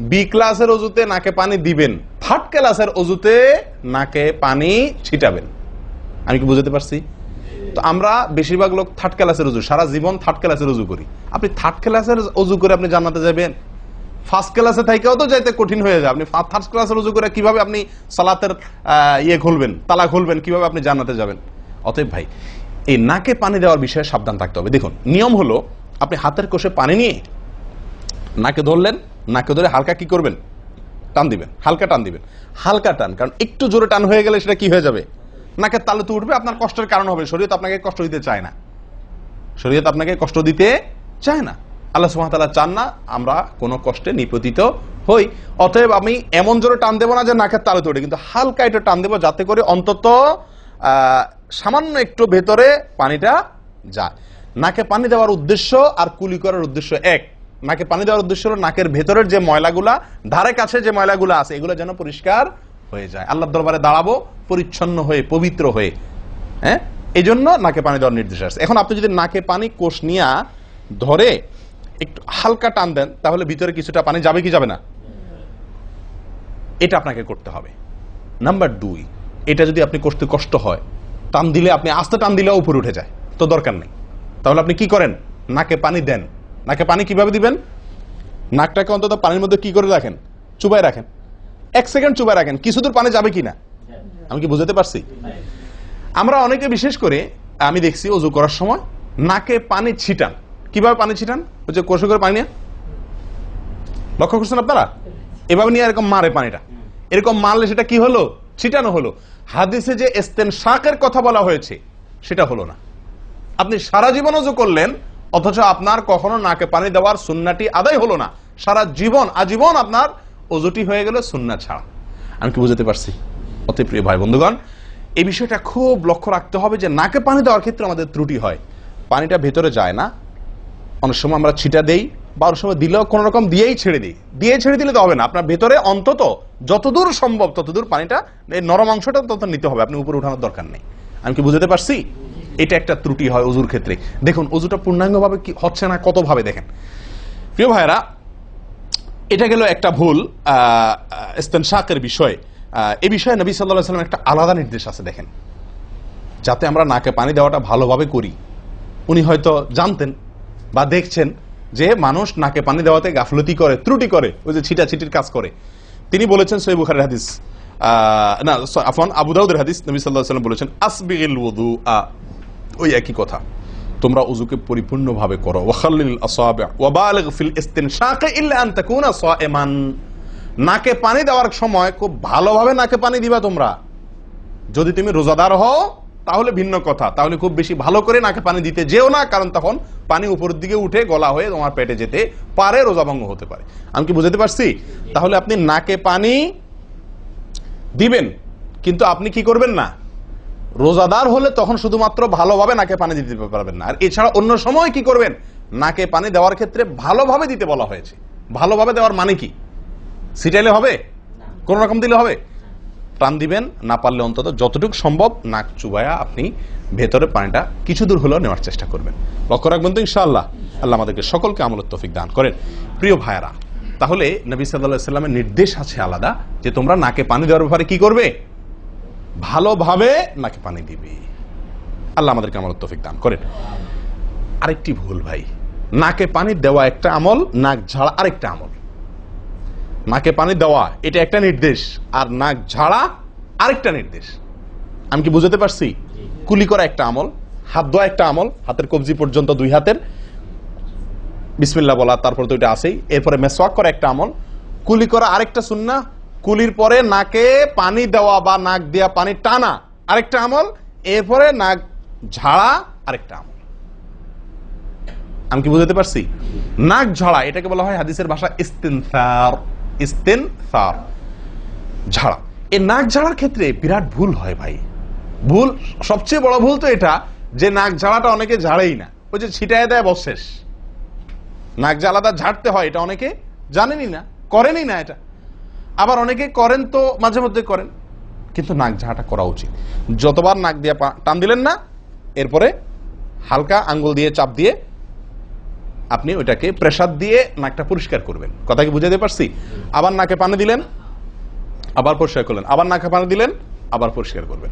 বি ক্লাসের অজুতে নাকে পানি দিবেন, থার্ড ক্লাসের অজুতে নাকে পানি ছিটাবেন। আমি কি বুঝতে পারছি? তো আমরা বেশিরভাগ লোক থার্ড ক্লাসের অজু, সারা জীবন থার্ড ক্লাসের অজু করি। আপনি থার্ড ক্লাসের অজু করে আপনি জান্নাতে যাবেন? ফার্স্ট ক্লাসে থাকেও তো যাইতে কঠিন হয়ে যায়। আপনি থার্ড ক্লাসের অজু করে কিভাবে আপনি সালাতের খুলবেন, তালা খুলবেন, কিভাবে আপনি জান্নাতে যাবেন? অতএব ভাই, এই নাকে পানি দেওয়ার বিষয়ে সাবধান থাকতে হবে। দেখুন, নিয়ম হলো আপনি হাতের কোষে পানি নিয়ে নাকে ধরলেন, নাকে ধরে হালকা কি করবেন? টান দিবেন, হালকা টান দিবেন, হালকা টান। কারণ একটু জোরে টান হয়ে গেলে সেটা কি হয়ে যাবে? নাকের তালুতে উঠবে, আপনার কষ্টের কারণ হবে। শরীয়ত আপনাকে কষ্ট দিতে চায় না, শরীয়ত আপনাকে কষ্ট দিতে চায় না। আল্লাহ সুবহানাহু ওয়া তাআলা চান না আমরা কোনো কষ্টে নিপতিত হই। অতএব আমি এমন জোরে টান দেবো না যে নাকের তালুতে উঠে, কিন্তু হালকা একটু টান দেবো যাতে করে অন্তত সামান্য একটু ভেতরে পানিটা যায়। নাকে পানি দেওয়ার উদ্দেশ্য আর কুলি করার উদ্দেশ্য এক। নাকে পানি দেওয়ার উদ্দেশ্য হলো নাকের ভেতরের যে ময়লাগুলা, ধারে কাছে যে ময়লাগুলা আছে, এগুলো যেন পরিষ্কার হয়ে যায়। আল্লাহর দরবারে দাঁড়াবো পরিচ্ছন্ন হয়ে, পবিত্র হয়ে। হ্যাঁ, এই জন্য নাকে পানি দেওয়ার নির্দেশ আছে। এখন আপনি যদি নাকে পানি কোষ নিয়ে ধরে একটু হালকা টান দেন, তাহলে ভিতরে কিছুটা পানি যাবে কি যাবে না? এটা আপনাকে করতে হবে। নাম্বার 2, এটা যদি আপনি করতে কষ্ট হয়, টান দিলে, আপনি আস্তে টান দিলেও উপরে উঠে যায়, তো দরকার নেই। তাহলে আপনি কি করেন? নাকে পানি দেন। নাকে পানি কিভাবে দিবেন? নাকটাকে অন্তত পানির মধ্যে কি করে রাখেন? চুবাই রাখেন, 1 সেকেন্ড চুবাই রাখেন, কিছু দূর পানি যাবে কিনা। আমি কি বুঝতে পারছি? আমরা অনেকে বিশেষ করে আমি দেখছি ওযু করার সময় নাকে পানি ছিটান। কিভাবে পানি ছিটান? ওই যে কষে করে পানি নিয়ে, লক্ষ্য করছেন আপনারা? এভাবে নিয়ে এরকম মারে পানিটা, এরকম মারলে সেটা কি হলো? ছিটানো হলো। হাদিসে যে ইস্তেনশাকের কথা বলা হয়েছে সেটা হলো না। আপনি সারা জীবন ওযু করলেন, অথচ আপনার কখনো নাকে পানি দেওয়ার সুন্নাহটি আদায় হলো না। সারা জীবন, আজীবন আপনার ওযুটি হয়ে গেল সুন্নাহ ছাড়া। আমি কি বুঝতে পারছি? অতি প্রিয় ভাই বন্ধুগণ, এই বিষয়টা খুব লক্ষ্য রাখতে হবে যে নাকে পানি দেওয়ার ক্ষেত্রে আমাদের ত্রুটি হয়, পানিটা ভেতরে যায় না। অনেক সময় আমরা ছিটা দেই, বা অনেক সময় দিলেও কোন রকম দিয়েই ছেড়ে দিই। দিয়ে ছেড়ে দিলে তো হবে না, আপনার ভেতরে অন্তত যতদূর সম্ভব ততদূর পানিটা, এই নরম অংশটা তত নিতে হবে, আপনি উপরে উঠানোর দরকার নেই। আমি কি বুঝতে পারছি? এটা একটা ত্রুটি হয় ওযুর ক্ষেত্রে। দেখুন, ওযুটা পূর্ণাঙ্গভাবে কি হচ্ছে না, কত ভাবে দেখেন। প্রিয় ভাইরা, এটা গেল একটা ভুল ইস্তেনশাকের বিষয়। এই বিষয়ে নবী সাল্লাল্লাহু আলাইহি ওয়াসাল্লাম একটা আলাদা নির্দেশ আছে দেখেন, যাতে আমরা নাকে পানি দেওয়াটা ভালোভাবে করি। উনি হয়তো জানতেন বা দেখছেন যে মানুষ নাকে পানি দেওয়াতে গাফলতি করে, ত্রুটি করে, ওই যে ছিটাছিটির কাজ করে। তিনি বলেছেন, সহিহ বুখারীর হাদিস, না আফওয়ান আবু দাউদের হাদিস, নবী সাল্লাল্লাহু আলাইহি ওয়াসাল্লাম বলেছেন, আসবিগিল ওযুআ, ওই একই কথা, তোমরা ওযুকে পরিপূর্ণভাবে করো। ওয়াখাল্লিল আসাবি' ওয়া বালিগ ফিল ইস্তিনশাক ইল্লা আন তাকুনা সাইমান। নাকে পানি দেওয়ার সময় খুব ভালোভাবে নাকে পানি দিবা তোমরা। যদি তুমি রোজাদার হও তাহলে ভিন্ন কথা, তাহলে খুব বেশি ভালো করে নাকে পানি দিতে যেও না, কারণ তখন পানি উপরের দিকে উঠে গলা হয়ে তোমার পেটে যেতে পারে, রোজা ভঙ্গ হতে পারে। আমি কি বুঝতে পারছি? তাহলে আপনি নাকে পানি দিবেন, কিন্তু আপনি কি করবেন না, রোজাদার হলে তখন শুধুমাত্র ভালোভাবে নাকে পানি দিতে পারবেন না। আর এছাড়া অন্য সময় কি করবেন? নাকে পানি দেওয়ার ক্ষেত্রে ভালোভাবে দিতে বলা হয়েছে। ভালোভাবে দেওয়ার মানে কি? ছিটাইলে হবে? কোন রকম দিলে হবে? টান দিবেন, না পারলে অন্তত যতটুকু সম্ভব নাক চুবায়া আপনি ভেতরে পানিটা কিছু দূর হলেও নেওয়ার চেষ্টা করবেন। লক্ষ্য রাখবেন তো ইনশাআল্লাহ। আল্লাহ আমাদেরকে সকলকে আমলের তৌফিক দান করেন। প্রিয় ভাইরা, তাহলে নবী সাল্লাল্লাহু আলাইহি ওয়াসাল্লামের নির্দেশ আছে আলাদা, যে তোমরা নাকে পানি দেওয়ার ব্যাপারে কি করবে? ভালোভাবে নাকে পানি দিবে। আল্লাহ আমাদেরকে আমলের তৌফিক দান করেন। আরেকটি ভুল ভাই, নাকে পানি দেওয়া একটা আমল, নাক ঝাড়া আরেকটা আমল। নাকে পানি দেওয়া এটা একটা নির্দেশ, আর নাক ঝাড়া আরেকটা নির্দেশ। আমি কি বুঝতে পারছি? কুলি করা একটা আমল, হাত ধোয়া একটা আমল, হাতের কবজি পর্যন্ত 2 হাতের বিসমিল্লাহ বলা, তারপর তো এটা আছেই। এরপরে মেসওয়াক করা একটা আমল, কুলি করা আরেকটা সুন্নাহ, কুলির পরে নাকে পানি দেওয়া বা নাক দিয়া পানি টানা আরেকটা আমল, এরপরে নাক ঝাড়া আরেকটা আমল। আমি কি বুঝতে পারছি? নাক ঝাড়া এটাকে বলা হয় হাদিসের ভাষা ইস্তিনসার। ইস্তিনসার, ঝাড়া। এই নাক ঝাড়ার ক্ষেত্রে বিরাট ভুল হয় ভাই। ভুল, সবচেয়ে বড় ভুল তো এটা যে নাক ঝাড়াটা অনেকে ঝাড়েই না, ওই যে ছিটায় দেয় বস শেষ। নাক যে আলাদা ঝাড়তে হয় এটা অনেকে জানেনই না, করেনই না এটা। আবার অনেকে করেন তো মাঝে মধ্যে করেন, কিন্তু নাক ঝাড়াটা করা উচিত। যতবার নাক দিয়ে টান দিলেন না, এরপরে হালকা আঙ্গুল দিয়ে চাপ দিয়ে আপনি ওইটাকে প্রেসার দিয়ে নাকটা পরিষ্কার করবেন। কথা কি বুঝাতে পারছি? আবার নাকে পানি দিলেন, আবার পরিষ্কার করলেন, আবার নাকে পানি দিলেন, আবার পরিষ্কার করবেন।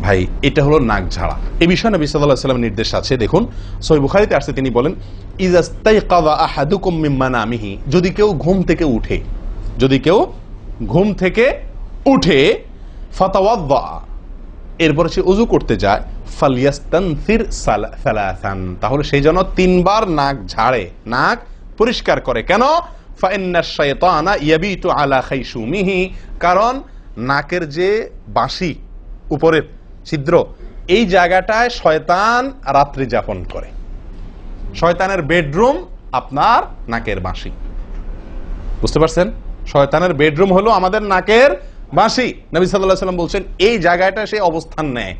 ভাই এটা হলো নাক ঝাড়া। এই বিষয়ে নবী সাল্লাল্লাহু আলাইহি ওয়াসাল্লামের নির্দেশ আছে। দেখুন সহিহ বুখারীতে আসছে, তিনি বলেন ইযাস্তাইকাযা আহাদুকুম মিন মানামিহি, যদি কেউ ঘুম থেকে উঠে, যদি কেউ ঘুম থেকে উঠে ফাতাওয়াদ্দা, এরপর সে ওযু করতে যায়, ফালইয়াস্তানসির সালাসান, তাহলে সেই জন্য 3 বার নাক ঝাড়ে, নাক পরিষ্কার করে। কেন? ফাইন্নাশ শাইতানা ইয়াবিতু আলা খাইশুমিহি, কারণ নাকের যে বাঁশি উপরের ছিদ্র, এই জায়গাটায় শয়তান রাত্রি যাপন করে। শয়তানের বেডরুম আপনার নাকের বাঁশি, বুঝতে পারছেন? শয়তানের বেডরুম হলো আমাদের নাকের বাঁশি। নবী সাল্লাল্লাহু আলাইহি ওয়াসাল্লাম বলছেন এই জায়গাটা সে অবস্থান নেয়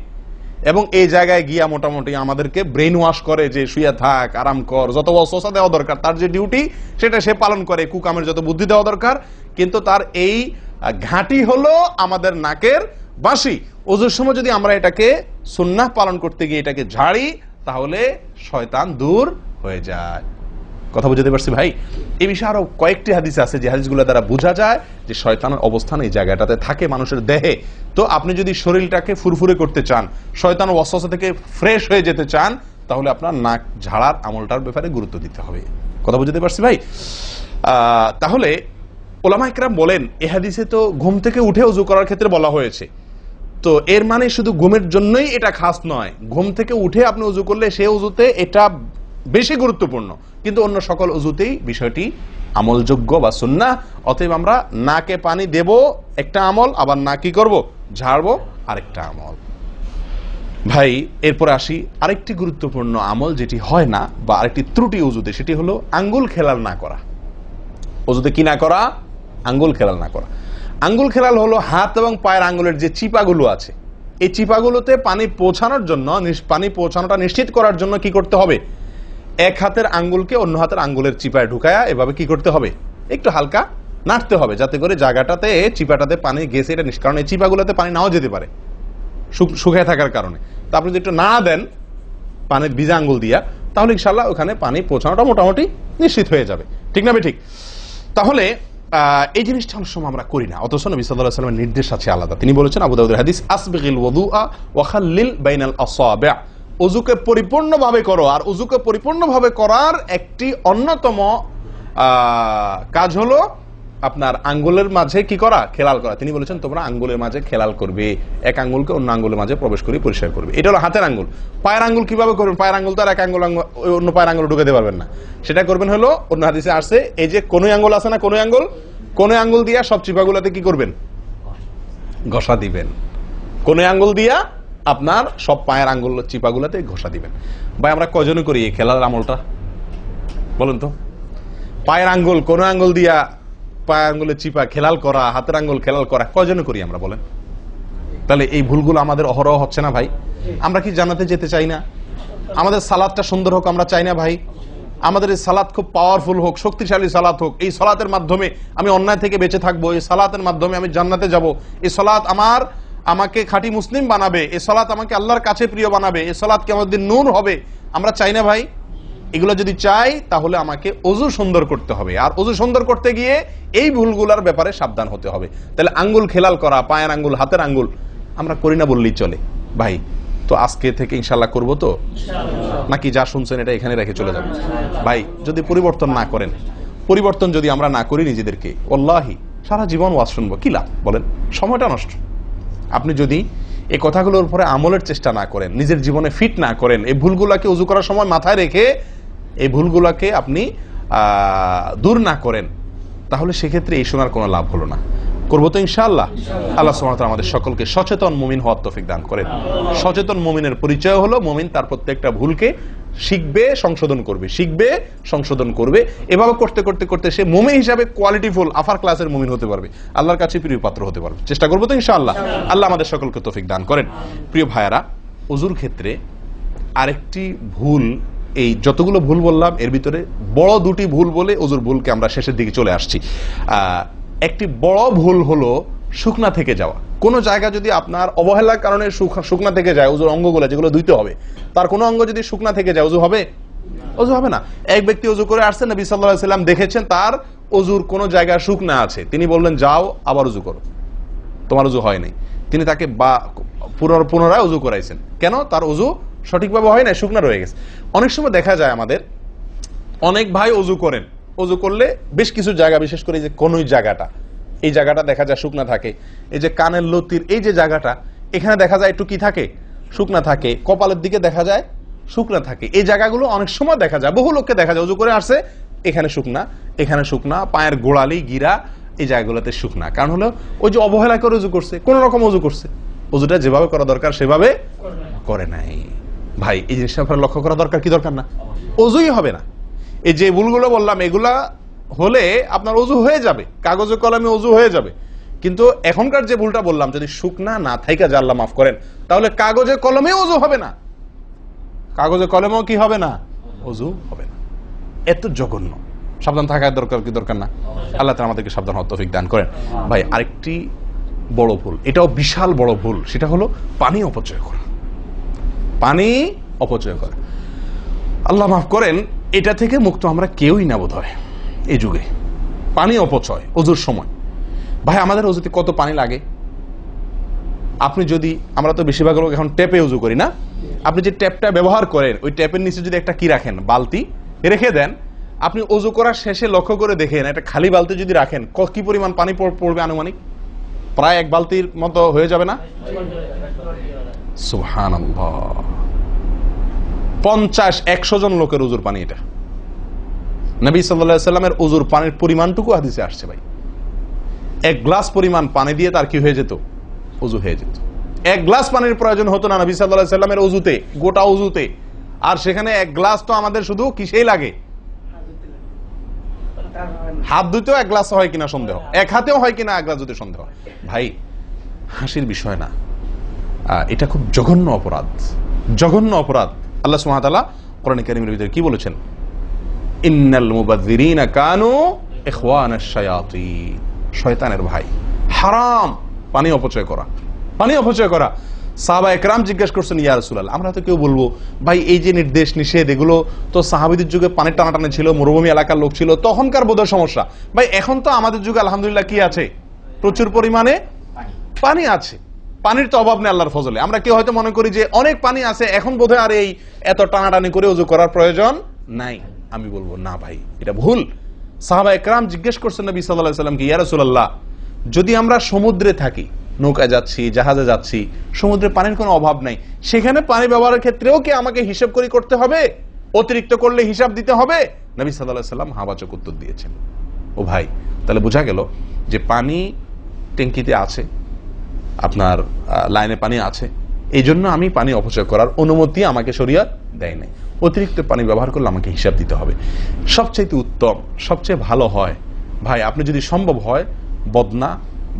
এবং এই জায়গায় গিয়া মোটামুটি আমাদেরকে ব্রেন ওয়াশ করে, যে শুয়ে থাক, আরাম কর, যত ওয়াসওয়াসা দেওয়া দরকার, তার যে ডিউটি সেটা সে পালন করে, কুকামের যত বুদ্ধি দেওয়া দরকার, কিন্তু তার এই ঘাঁটি হলো আমাদের নাকের বাঁশি। ওযুর সময় যদি আমরা এটাকে সুন্নাহ পালন করতে গিয়ে এটাকে ঝাড়ি, তাহলে শয়তান দূর হয়ে যায়। কথা বুঝতে পারছি ভাই? এই বিষয়ে আরো কয়েকটি হাদিস আছে, যে হাদিসগুলো দ্বারা বোঝা যায় যে শয়তানের অবস্থান এই জায়গাটাতে থাকে মানুষের দেহে। তো আপনি যদি শরীরটাকে ফুরফুরে করতে চান, শয়তান ওয়াসওয়াসা থেকে ফ্রেশ হয়ে যেতে চান, তাহলে আপনার নাক ঝাড়ার আমলটার ব্যাপারে গুরুত্ব দিতে হবে। কথা বুঝতে পারছি ভাই? তাহলে উলামা ইকরাম বলেন এই হাদিসে তো ঘুম থেকে উঠে ওযু করার ক্ষেত্রে বলা হয়েছে, তো এর মানে শুধু ঘুমের জন্যই এটা খাস নয়, ঘুম থেকে উঠে আপনি ওযু করলে সে ওযুতে এটা বেশি গুরুত্বপূর্ণ, কিন্তু অন্য সকল ওযুতেই বিষয়টি আমলযোগ্য বা সুন্নাহ। অতএব আমরা নাকে পানি দেব একটা আমল, আবার না কি করব, ঝাড়বো আরেকটা আমল। ভাই এরপরে আসি আরেকটি গুরুত্বপূর্ণ আমল যেটি হয় না, বা আরেকটি ত্রুটি ওযুতে, সেটি হলো আঙ্গুল খেলাল না করা। ওযুতে কি না করা? আঙ্গুল খেলাল না করা। আঙ্গুল খেলাল হলো হাত এবং পায়ের আঙ্গুলের যে চিপাগুলো আছে, এই চিপাগুলোতে পানি পৌঁছানোর জন্য, পানি পৌঁছানোটা নিশ্চিত করার জন্য কি করতে হবে? এক হাতের আঙ্গুলকে অন্য হাতের আঙ্গুলের চিপায় ঢুকায়া এভাবে কি করতে হবে? একটু হালকা নাড়তে হবে, যাতে করে জায়গাটাতে চিপাটাতে পানি গেছে এটা কারণ এই চিপাগুলোতে পানি নাও যেতে পারে শুকিয়ে থাকার কারণে। তা আপনি যদি একটু নাড়া দেন পানির ভিজা আঙ্গুল দিয়া, তাহলে ইনশাআল্লাহ ওখানে পানি পৌঁছানোটা মোটামুটি নিশ্চিত হয়ে যাবে। ঠিক না ঠিক? তাহলে এই জিনিসটা অনেক সময় আমরা করি না, অথচ নবী সাল্লাল্লাহু আলাইহি ওয়াসাল্লামের নির্দেশ আছে আলাদা। তিনি বলেছেন, আবু দাউদের হাদিস, আসবিগিল ওযুআ ওয়া খাল্লিল বাইনাল আসাবি', ওযুকে পরিপূর্ণভাবে করো। আর ওযুকে পরিপূর্ণভাবে করার একটি অন্যতম কাজ হলো আপনার আঙ্গুলের মাঝে কি করা? খেলাল করা। তিনি বলেছেন তোমরা আঙ্গুলের মাঝে খেলাল করবে, এক আঙ্গুলকে অন্য আঙ্গুলের মাঝে প্রবেশ করে পরিষ্কার করবে। এটা হলো হাতের আঙ্গুল। পায়ের আঙ্গুল কিভাবে করবেন? পায়ের আঙ্গুল তো আর এক আঙ্গুল অন্য পায়ের আঙ্গুল ঢুকাতে পারবেন না, সেটা করবেন হলো অন্য হাদিসে আসছে, এই যে কোন আঙ্গুল আছে না, কোন আঙ্গুল দিয়া সব চিপাগুলোতে কি করবেন? ঘষা দিবেন। কোন আঙ্গুল দিয়া আপনার সব পায়ের আঙ্গুল চিপাগুলোতে ঘষা দিবেন। ভাই আমরা কজনে করি এই খেলার আমলটা বলেন তো? পায়ের আঙ্গুল কোন আঙ্গুল দিয়া পায়ের আঙ্গুলের চিপা খেলাল করা, হাতের আঙ্গুল খেলাল করা, কজনে করি আমরা বলেন? তাহলে এই ভুলগুলো আমাদের অহরহ হচ্ছে না ভাই? আমরা কি জান্নাতে যেতে চাই না? আমাদের সালাতটা সুন্দর হোক আমরা চাই না ভাই? আমাদের এই সালাত খুব পাওয়ারফুল হোক, শক্তিশালী সালাত হোক, এই সালাতের মাধ্যমে আমি অন্যায় থেকে বেঁচে থাকবো, এই সালাতের মাধ্যমে আমি জান্নাতে যাব, এই সালাত আমাকে খাঁটি মুসলিম বানাবে, এই সালাত আমাকে আল্লাহর কাছে প্রিয় বানাবে, এই সালাত কি আমাদের নূর হবে, আমরা চাই না ভাই? এগুলো যদি চাই তাহলে আমাকে ওযু সুন্দর করতে হবে, আর ওযু সুন্দর করতে গিয়ে এই ভুলগুলোর ব্যাপারে সাবধান হতে হবে। তাহলে আঙ্গুল খেলাল করা, পায়ের আঙ্গুল, হাতের আঙ্গুল আমরা করি না বললেই চলে ভাই। তো আজকে থেকে ইনশাআল্লাহ করবো তো, নাকি যা শুনছেন এটা এখানে রেখে চলে যাবে? ভাই যদি পরিবর্তন না করেন, পরিবর্তন যদি আমরা না করি নিজেদেরকে, ওয়াল্লাহি সারা জীবন ওয়াজ শুনবো, কি লাভ বলেন? সময়টা নষ্ট। আপনি যদি এই কথাগুলোর উপরে আমলের চেষ্টা না করেন, নিজের জীবনে ফিট না করেন, এই ভুলগুলোকে ওযু করার সময় মাথায় রেখে এই ভুলগুলোকে আপনি দূর না করেন, তাহলে সেক্ষেত্রে এই শোনার কোনো লাভ হলো না। করবো তো ইনশাআল্লাহ। আল্লাহ সুবহানাহু ওয়া তাআলা আমাদের সকলকে সচেতন মুমিন হওয়ার তৌফিক দান করেন। সচেতন মুমিনের পরিচয় হলো মুমিন তার প্রত্যেকটা ভুলকে শিখবে, সংশোধন করবে, শিখবে, সংশোধন করবে। এভাবে করতে করতে করতে সে মুমিন হিসাবে কোয়ালিটিফুল আফার ক্লাসের মুমিন হতে পারবে, আল্লাহর কাছে প্রিয় পাত্র হতে পারবে। চেষ্টা করবো তো ইনশাআল্লাহ। আল্লাহ আমাদের সকলকে তৌফিক দান করেন। প্রিয় ভাইয়ারা, ওযুর ক্ষেত্রে আরেকটি ভুল এই যতগুলো ভুল বললাম এর ভিতরে বড় দুটি ভুল বলে ওজুর ভুলকে আমরা শেষের দিকে চলে আসছি। একটি বড় ভুল হলো শুকনা থেকে যাওয়া। কোনো জায়গা যদি আপনার অবহেলার কারণে শুকনা থেকে যায়, ওজুর অঙ্গগুলো যেগুলো ধুইতে হবে, তার কোনো অঙ্গ যদি শুকনা থেকে যায়, ওজু হবে? ওজু হবে না। এক ব্যক্তি ওজু করে আসছেন, নবী সাল্লাল্লাহু আলাইহি ওয়াসাল্লাম দেখেছেন তার ওজুর কোনো জায়গা শুকনা আছে, তিনি বললেন যাও আবার ওজু করো, তোমার ওজু হয় নাই। তিনি তাকে পুনরায় ওজু করাইছেন। কেন? তার ওজু সঠিকভাবে হয় না, শুকনা রয়ে গেছে। অনেক সময় দেখা যায় আমাদের অনেক ভাই ওজু করেন, ওজু করলে বেশ কিছু জায়গা, বিশেষ করে যে কনুই জায়গাটা, এই জায়গাটা দেখা যায় শুকনা থাকে। এই যে কানের লতির এই যে জায়গাটা, এখানে দেখা যায় একটু কি থাকে, শুকনা থাকে। কপালের দিকে দেখা যায় শুকনা থাকে। এই জায়গাগুলো অনেক সময় দেখা যায়, বহু লোককে দেখা যায় ওজু করে আসছে, এখানে শুকনা, এখানে শুকনা, পায়ের গোড়ালি গিরা এই জায়গাগুলোতে শুকনা। কারণ হলো ওই যে অবহেলা করে ওজু করছে, কোন রকম ওজু করছে, ওজুটা যেভাবে করা দরকার সেভাবে করে নাই। ভাই এই জিনিসটা আপনার লক্ষ্য করা দরকার কি দরকার না? ওজুই হবে না। এই যে ভুলগুলো বললাম এগুলা হলে আপনার ওজু হয়ে যাবে, কাগজে কলমে ওজু হয়ে যাবে। কিন্তু এখনকার যে ভুলটা বললাম, যদি শুকনা না থাইকা যা আল্লাহ মাফ করেন, তাহলে কাগজে কলমে ওজু হবে না, কাগজে কলমেও কি হবে না, ওজু হবে না। এত জঘন্য, সাবধান থাকার দরকার কি দরকার না? আল্লাহ তাআলা আমাদেরকে সাবধান হওয়ার তৌফিক দান করেন। ভাই আরেকটি বড় ভুল, এটাও বিশাল বড় ভুল, সেটা হলো পানি অপচয় করা। পানি অপচয় করা, আল্লাহ মাফ করেন, এটা থেকে মুক্ত আমরা কেউই না বোধ হয় এই যুগে। পানি অপচয় ওজুর সময়। ভাই আমাদের ওজুতে কত পানি লাগে? আপনি যদি, আমরা তো বেশিরভাগ লোক এখন ট্যাপে ওজু করি না, আপনি যে ট্যাপটা ব্যবহার করেন ওই ট্যাপের নিচে যদি একটা কি রাখেন, বালতি রেখে দেন, আপনি ওজু করার শেষে লক্ষ্য করে দেখেন একটা খালি বালতি যদি রাখেন, কি পরিমাণ পানি পড়বে আনুমানিক? প্রায় এক বালতির মতো হয়ে যাবে না? সুবহানাল্লাহ, 50-100 জন লোকের ওজুর পানি এটা। নবী সাল্লাল্লাহু আলাইহি সাল্লামের ওজুর পানির পরিমাণটুকু হাদিসে আসছে ভাই। এক গ্লাস পরিমাণ পানি দিয়ে তার কি হয়ে যেত? ওজু হয়ে যেত। এক গ্লাস পানির প্রয়োজন হতো না নবী সাল্লাল্লাহু আলাইহি সাল্লামের ওজুতে, গোটা ওজুতে। আর সেখানে এক গ্লাস তো আমাদের শুধু কিসেই লাগে? হাত ধুতেও এক গ্লাস হয় কিনা সন্দেহ, এক হাতেও হয় কিনা এক গ্লাস ধুতে সন্দেহ। ভাই হাসির বিষয় না, এটা খুব জঘন্য অপরাধ, জঘন্য অপরাধ। আল্লাহ সুবহানাহু ওয়া তাআলা কোরআনে কারীমের ভিতরে কি বলেছেন? ইন্নাল মুবাযযিরিনা কানু ইখওয়ানাশ শায়াতিন, শয়তানের ভাই। হারাম পানি অপচয় করা, পানি অপচয় করা। সাহাবায়ে কেরাম জিজ্ঞেস করছেন, ইয়া রাসূলুল্লাহ, আমরা তো কেউ বলবো ভাই এই যে নির্দেশ নিষেধ এগুলো তো সাহাবীদের যুগে পানির টানাটানি ছিল, মরুভূমি এলাকার লোক ছিল, তখনকার বোধহয় সমস্যা। ভাই এখন তো আমাদের যুগে আলহামদুলিল্লাহ কি আছে? প্রচুর পরিমাণে পানি আছে, পানির তো অভাব নেই আল্লাহর ফজলে। আমরা কেউ হয়তো মনে করি যে অনেক পানি আছে, এখন বোধহয় আর এই এত টানাটানি করে ওযু করার প্রয়োজন নাই। আমি বলবো না ভাই, এটা ভুল। সাহাবায়ে কেরাম জিজ্ঞেস করছেন নবী সাল্লাল্লাহু আলাইহি ওয়াসাল্লামকে, ইয়া রাসূলুল্লাহ, যদি আমরা সমুদ্রে থাকি, নৌকায় যাচ্ছি, জাহাজে যাচ্ছি, সমুদ্রে পানির কোনো অভাব নাই, সেখানে পানি ব্যবহারের ক্ষেত্রেও কি আমাকে হিসাব করে করতে হবে? অতিরিক্ত করলে হিসাব দিতে হবে? নবী সাল্লাল্লাহু আলাইহি ওয়াসাল্লাম হাবাচক উত্তর দিয়েছেন। ও ভাই, তাহলে বোঝা গেল যে পানি ট্যাঙ্কিতে আছে, আপনার লাইনে পানি আছে, এই জন্য আমি পানি অপচয় করার অনুমতি আমাকে শরীয়ত দেয় নাই। অতিরিক্ত পানি ব্যবহার করলে আমাকে হিসাব দিতে হবে। সবচেয়ে উত্তম, সবচেয়ে ভালো হয় ভাই, আপনি যদি সম্ভব হয় বদনা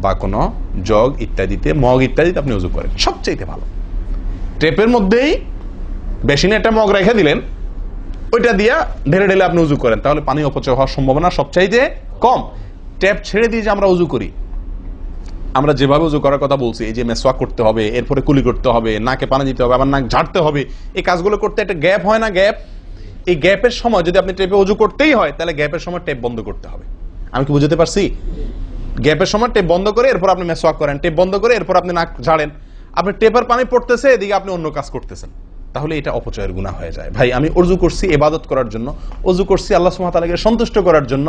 বা কোনো জগ ইত্যাদিতে, মগ ইত্যাদিতে আপনি ওযু করেন, সবচেয়ে ভালো। টেপের মধ্যেই বেসিনে একটা মগ রেখে দিলেন, ওইটা দিয়া ঢেলে ঢেলে আপনি ওযু করেন, তাহলে পানি অপচয় হওয়ার সম্ভাবনা সবচাইতে কম। ট্যাপ ছেড়ে দিয়ে যে আমরা ওযু করি, আমরা যেভাবে ওযু করার কথা বলছি, এই যে মেসওয়াক করতে হবে, এরপরে কুলি করতে হবে, নাকে পানি দিতে হবে, আবার নাক ঝাড়তে হবে, এই কাজগুলো করতে একটা গ্যাপ হয় না? গ্যাপ, এই গ্যাপের সময় যদি আপনি টেপে ওযু করতেই হয়, তাহলে গ্যাপের সময় টেপ বন্ধ করতে হবে। আমি কি বুঝতে পারছি? গ্যাপের সময় টেপ বন্ধ করে এরপর আপনি মেসওয়াক করেন, টেপ বন্ধ করে এরপর আপনি নাক ঝাড়েন। আপনি টেপের পানি পড়তেছে, এদিকে আপনি অন্য কাজ করতেছেন, তাহলে এটা অপচয়ের গুনাহ হয়ে যায়। ভাই আমি ওযু করছি ইবাদত করার জন্য, ওযু করছি আল্লাহ সুবহানাহু ওয়া তাআলাকে সন্তুষ্ট করার জন্য,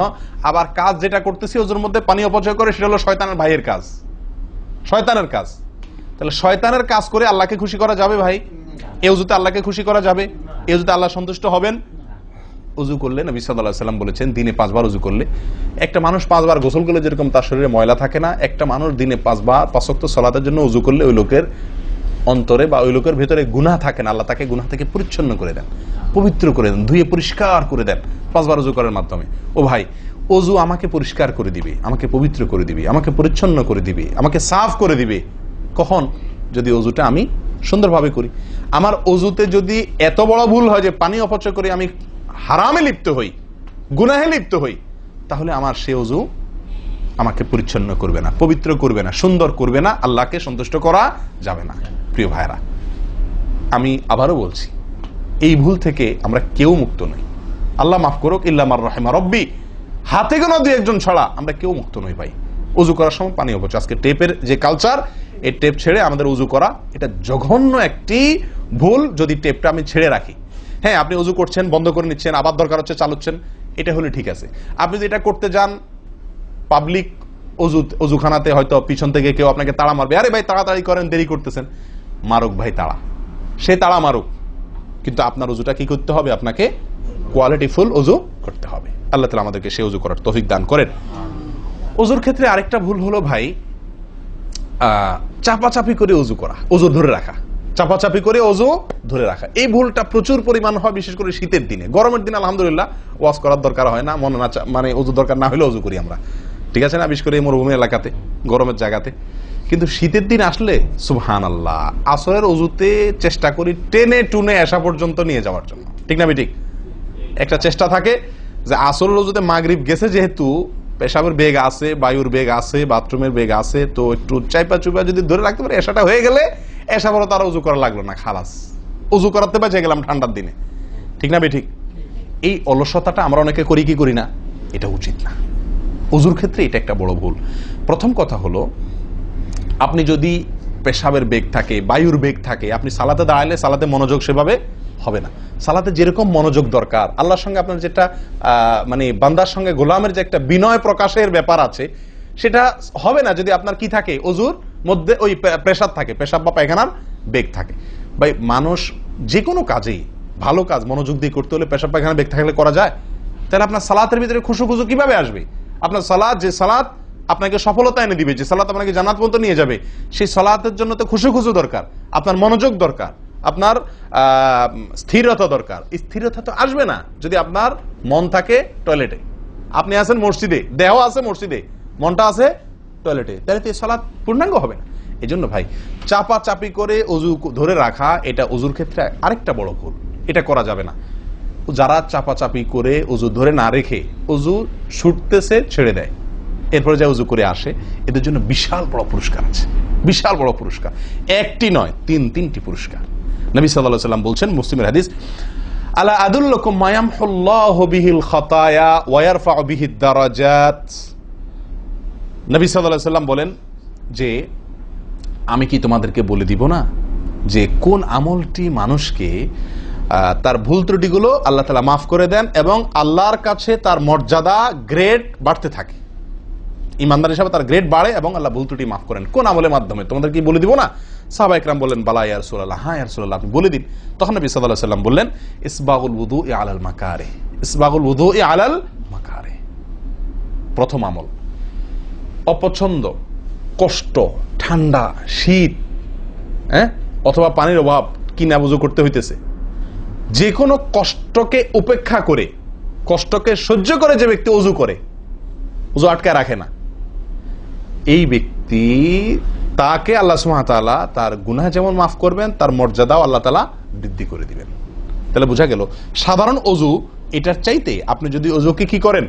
আবার কাজ যেটা করতেছি ওযুর মধ্যে পানি অপচয় করে, সেটা হলো শয়তানের ভাইয়ের কাজ, শয়তানের কাজ। তাহলে শয়তানের কাজ করে আল্লাহকে খুশি করা যাবে ভাই? এই ওযুতে আল্লাহকে খুশি করা যাবে? এই ওযুতে আল্লাহ সন্তুষ্ট হবেন? ওযু করলে নবী সাল্লাল্লাহু আলাইহি ওয়াসাল্লাম বলেছেন, দিনে 5 বার ওযু করলে, একটা মানুষ 5 বার গোসল করলে যেরকম তার শরীরে ময়লা থাকে না, একটা মানুষ দিনে 5 বার 5 ওয়াক্ত সালাতের জন্য ওযু করলে ওই লোকের অন্তরে বা ওই লোকের ভেতরে গুনাহ থাকে না, আল্লাহ তাকে গুনাহ থেকে পরিচ্ছন্ন করে দেন, পবিত্র করে দেন, ধুয়ে পরিষ্কার করে দেন 5 বার ওযু করার মাধ্যমে। ও ভাই, ওযু আমাকে পরিষ্কার করে দিবে, আমাকে পবিত্র করে দিবে, আমাকে পরিচ্ছন্ন করে দিবে, আমাকে সাফ করে দিবে। কখন? যদি ওযুটা আমি সুন্দরভাবে করি। আমার অজুতে যদি এত বড় ভুল হয় যে পানি অপচয় করে আমি হারামে লিপ্ত হই, গুনাহে লিপ্ত হই, তাহলে আমার সে অজু আমাকে পরিচ্ছন্ন করবে না, পবিত্র করবে না, সুন্দর করবে না, আল্লাহকে সন্তুষ্ট করা যাবে না। প্রিয় ভাইরা, আমি আবারও বলছি, এই ভুল থেকে আমরা কেউ মুক্ত নই। আল্লাহ মাফ করুক, ইল্লা মার রাহিমা রব্বি, হাতে গোনা দুই একজন ছাড়া আমরা কেউ মুক্ত নই ভাই। উজু করার সময় পানি অপচয়, আজকে টেপের যে কালচার, এই টেপ ছেড়ে আমাদের উজু করা, এটা জঘন্য একটি ভুল। যদি টেপটা আমি ছেড়ে রাখি, হ্যাঁ আপনি উজু করছেন, বন্ধ করে নিচ্ছেন, আবার দরকার হচ্ছে চালাচ্ছেন, এটা হলে ঠিক আছে। আপনি যদি এটা করতে যান পাবলিক অজুখানাতে, হয়তো পিছন থেকে কেউ আপনাকে তাড়া মারবে, আরে ভাই তাড়াতাড়ি করেন, দেরি করতেছেন, মারুক ভাই তাড়া, সে তাড়া মারুক, কিন্তু আপনার উজুটা কি করতে হবে? আপনাকে কোয়ালিটিফুল উজু করতে হবে। আল্লাহ তাআলা আমাদেরকে সে উজু করার তৌফিক দান করেন। উজুর ক্ষেত্রে আরেকটা ভুল হলো ভাই, চাপাচাপি করে উজু করা, উজু ধরে রাখা, চাপাচাপি করে উজু ধরে রাখা, এই ভুলটা প্রচুর পরিমাণ হয়, বিশেষ করে শীতের দিনে। গরমের দিনে আলহামদুলিল্লাহ ওয়াজ করার দরকার হয় না, মনে না মানে উজু দরকার না হলে উজু করি আমরা, ঠিক আছে না, বিশেষ করে এই মরুভূমি এলাকাতে, গরমের জায়গাতে। কিন্তু শীতের দিন আসলে সুবহানাল্লাহ, আসরের উজুতে চেষ্টা করি টেনে টুনে আসা পর্যন্ত নিয়ে যাওয়ার জন্য, ঠিক না ঠিক? একটা চেষ্টা থাকে যে আসরের উজুতে মাগরিব গেছে, যেহেতু পেশাবের বেগ আছে, বায়ুর বেগ আছে, বাথরুমের বেগ আছে, তো একটু চাইপা চুপা যদি ধরে রাখতে পারে, এসাটা হয়ে গেলে এসা বড় তারা উজু করা লাগলো না, খালাস, উজু করাতে বেঁচে গেলাম ঠান্ডার দিনে, ঠিক না ঠিক? এই অলসতাটা আমরা অনেকে করি কি করি না, এটা উচিত না। উজুর ক্ষেত্রে এটা একটা বড় ভুল। প্রথম কথা হলো, আপনি যদি পেশাবের বেগ থাকে, বায়ুর বেগ থাকে, আপনি সালাতে দাঁড়ালে সালাতে মনোযোগ সেভাবে হবে না। সালাতে যেরকম মনোযোগ দরকার, আল্লাহর সঙ্গে আপনার যেটা মানে বান্দার সঙ্গে গোলামের যে একটা বিনয় প্রকাশের ব্যাপার আছে, সেটা হবে না যদি আপনার কি থাকে, অজুর মধ্যে ওই প্রেসার থাকে, পেশাব বা পায়খানার বেগ থাকে। ভাই মানুষ যে কোনো কাজেই, ভালো কাজ মনোযোগ দিয়ে করতে হলে পেশাব পায়খানার বেগ থাকলে করা যায়? তাহলে আপনার সালাতের ভিতরে খুশু খুশু কিভাবে আসবে? আপনার সালাত, যে সালাত আপনাকে সফলতা এনে দিবে, যে সালাত আপনাকে জান্নাত পর্যন্ত নিয়ে যাবে, সেই সালাতের জন্য তো খুশু খুশু দরকার, আপনার মনোযোগ দরকার, আপনার স্থিরতা দরকার। স্থিরতা তো আসবে না যদি আপনার মন থাকে টয়লেটে। আপনি আছেন মসজিদে, দেহ আছে মসজিদে, মনটা আছে টয়লেটে, তাহলে তো এই সালাত পূর্ণাঙ্গ হবে না। এই জন্য ভাই চাপা চাপি করে অজু ধরে রাখা, এটা অজুর ক্ষেত্রে আরেকটা বড় ভুল, এটা করা যাবে না। যারা চাপাচাপি করে অজু ধরে না রেখে অজু ছুটতেছে, ছেড়ে দেয়, এরপরে যা উজু করে আসে, এদের জন্য বিশাল বড় পুরস্কার আছে, বিশাল বড় পুরস্কার, একটি নয়, তিনটি পুরস্কার। নবী সাল্লাল্লাহু আলাইহি ওয়াসাল্লাম বলছেন, মুসলিমের হাদিস, আলা আদুল্লুকুম মা ইয়ামহুল্লাহু বিহিল খাতায়া ওয়া ইয়ারফাউ বিহিদ দারাজাত। নবী সাল্লাল্লাহু আলাইহি ওয়াসাল্লাম বলেন যে, আমি কি তোমাদেরকে বলে দিব না যে কোন আমলটি মানুষকে তার ভুল ত্রুটিগুলো আল্লাহ তাআলা মাফ করে দেন এবং আল্লাহর কাছে তার মর্যাদা, গ্রেড বাড়তে থাকে, ইমানদার হিসাবে তার গ্রেড বাড়ে এবং আল্লাহ ভুল ত্রুটি মাফ করেন। কোন আমলের মাধ্যমে? তোমাদের কি বলে দিব না? সাহাবা ইকরাম বললেন, বালা ইয়া রাসূলুল্লাহ, হ্যাঁ ইয়া রাসূলুল্লাহ, আপনি বলে দিন। তখন নবী সাল্লাল্লাহু আলাইহি ওয়াসাল্লাম বললেন, ইসবাগুল wudu'i আলাল মাকারিহ, ইসবাগুল wudu'i আলাল মাকারিহ। প্রথম আমল, অপছন্দ, কষ্ট, ঠান্ডা, শীত, অথবা পানির অভাব, কিনা বুঝু করতে হইতেছে, যে কোনো কষ্টকে উপেক্ষা করে, কষ্টকে সহ্য করে যে ব্যক্তি ওযু করে, ওযু আটকায় রাখে না, এই ব্যক্তি, তাকে আল্লাহ সুবহানাহু ওয়া তাআলা তার গুনাহ যেমন মাফ করবেন, তার মর্যাদাও আল্লাহ তাআলা বৃদ্ধি করে দিবেন। তাহলে বোঝা গেল, সাধারণ ওযু এটার চাইতে আপনি যদি ওযুকে কি করেন,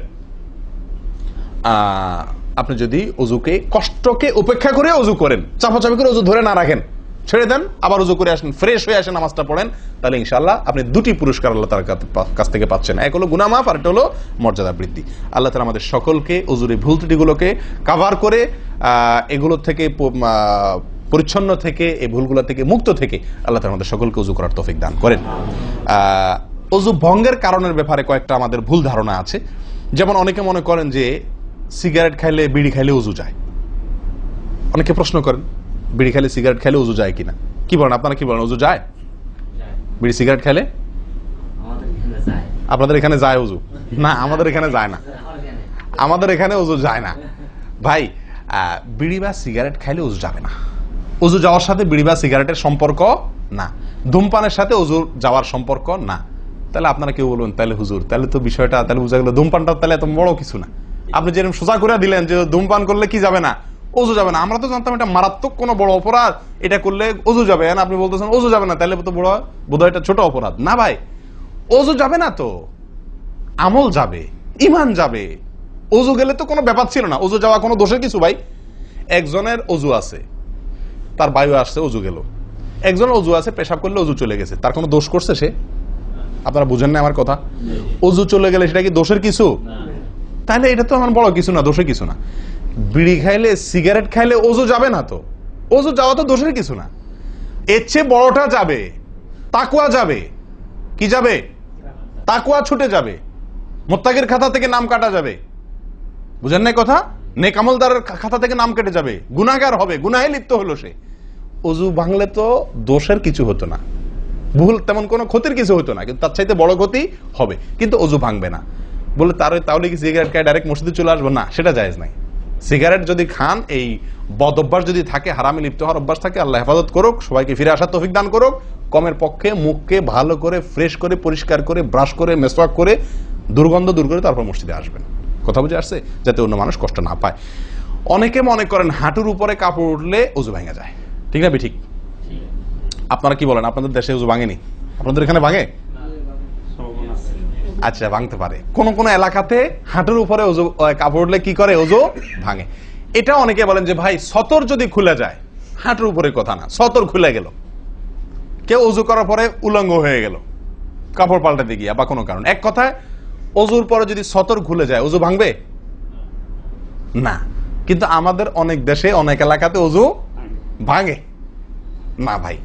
আপনি যদি ওযুকে, কষ্টকে উপেক্ষা করে ওযু করেন, চাপাচাপি করে ওযু ধরে না রাখেন, ছেড়ে দেন, আবার ওযু করে আসেন, ফ্রেশ হয়ে আসেন, নামাজটা পড়েন, তাহলে ইনশাআল্লাহ আপনি দুটি পুরস্কার আল্লাহ তাআলার কাছ থেকে পাচ্ছেন। এক হলো গুনাহ মাফ, আর একটা হলো মর্যাদা বৃদ্ধি। আল্লাহ তাআলা আমাদের সকলকে ওযুর ভুল ত্রুটিগুলোকে কভার করে এগুলো থেকে পরিচ্ছন্ন থেকে, এই ভুলগুলো থেকে মুক্ত থেকে আল্লাহ তাআলা আমাদের সকলকে ওযু করার তৌফিক দান করেন। ওযু ভঙ্গের কারণের ব্যাপারে কয়েকটা আমাদের ভুল ধারণা আছে। যেমন অনেকে মনে করেন যে সিগারেট খাইলে, বিড়ি খাইলে ওযু যায়। অনেকে প্রশ্ন করেন, বিড়ি খাইলে, সিগারেট খাইলে ওযু যায় কিনা? কি বলেন আপনারা, কি বলেন, ওযু যায়? বিড়ি সিগারেট খাইলে? আপনাদের এখানে যায় ওযু? না, আমাদের এখানে যায় না, আমাদের এখানে ওযু যায় না ভাই। বিড়ি বা সিগারেট খাইলে ওযু যাবে না। ওযু যাওয়ার সাথে বিড়ি বা সিগারেটের সম্পর্ক না, ধূমপানের সাথে ওযু যাওয়ার সম্পর্ক না। তাহলে আপনারা কেউ বলবেন, তাহলে হুজুর, তাহলে তো বিষয়টা, তাহলে বোঝা গেল ধূমপানটা তাহলে এত বড় কিছু না। আপনি যেরকম সোজা করে দিলেন যে ধূমপান করলে কি যাবে না, ওযু যাবে না। আমরা তো জানতাম এটা মারাত্মক কোনো বড় অপরাধ, এটা করলে ওযু যাবে, আপনি বলতেছেন ওযু যাবে না, তাহলে তো বোধহয় এটা ছোট অপরাধ। না ভাই, ওযু যাবে না তো আমল যাবে, ঈমান যাবে। ওযু গেলে তো কোনো ব্যাপার ছিল না, ওযু যাওয়া কোনো দোষের কিছু ভাই। একজনের ওযু আছে, তার বায়ু আসছে, ওযু গেল। একজনের ওযু আছে, পেশাব করলে ওযু চলে গেছে, তার কোনো দোষ করছে সে? আপনারা বুঝেন না আমার কথা? ওযু চলে গেলে সেটা কি দোষের কিছু? তাহলে এটা তো আমার বড় কিছু না, দোষের কিছু না। বিড়ি খাইলে, সিগারেট খাইলে ওযু যাবে না তো, ওযু যাওয়া তো দোষের কিছু না। এর চেয়ে বড়টা যাবে, তাকওয়া যাবে। কি যাবে? তাকওয়া ছুটে যাবে, মুত্তাকির খাতা থেকে নাম কাটা যাবে। বুঝেন না কথা? নেক আমলদারের খাতা থেকে নাম কেটে যাবে, গুনাহগার হবে, গুনাহে লিপ্ত হলো সে। ওযু ভাঙলে তো দোষের কিছু হতো না, ভুল তেমন কোনো ক্ষতির কিছু হতো না, কিন্তু তার চাইতে বড় ক্ষতি হবে। কিন্তু ওযু ভাঙবে না বলে তাহলে কি সিগারেট খায় ডাইরেক্ট মসজিদে চলে আসবো? না, সেটা জায়েজ নাই। সিগারেট যদি খান, এই বদ অভ্যাস যদি থাকে, হারামে লিপ্ত হওয়ার অভ্যাস থাকে, আল্লাহ হেফাজত করুক, সবাইকে ফিরে আসার তৌফিক দান করুক। কমের পক্ষে মুখকে ভালো করে ফ্রেশ করে পরিষ্কার করে ব্রাশ করে মেসওয়াক করে দুর্গন্ধ দূর করে তারপর মসজিদে আসবেন। কথা বুঝে আসছে? যাতে অন্য মানুষ কষ্ট না পায়। অনেকে মনে করেন হাঁটুর উপরে কাপড় উঠলে ওযু ভেঙে যায়, ঠিক না? ঠিক। আপনারা কি বলেন? আপনাদের দেশে ওযু ভাঙেনি? আপনাদের এখানে ভাঙে? আচ্ছা, ভাঙতে পারে। কোন কোন এলাকাতে হাঁটুর উপরে ওযু কাপড় উঠলে কি করে? ওযু ভাঙে। এটা অনেকে বলেন যে ভাই সতর যদি খুলে যায়, হাঁটুর উপরে কথা না, সতর খুলে গেল, কেউ ওযু করার পরে উলঙ্গ হয়ে গেল কাপড় পাল্টাতে গিয়া বা কোনো কারণ, এক কথায় ওযুর পরে যদি সতর খুলে যায় ওযু ভাঙবে না। কিন্তু আমাদের অনেক দেশে অনেক এলাকাতে ওযু ভাঙে না ভাই।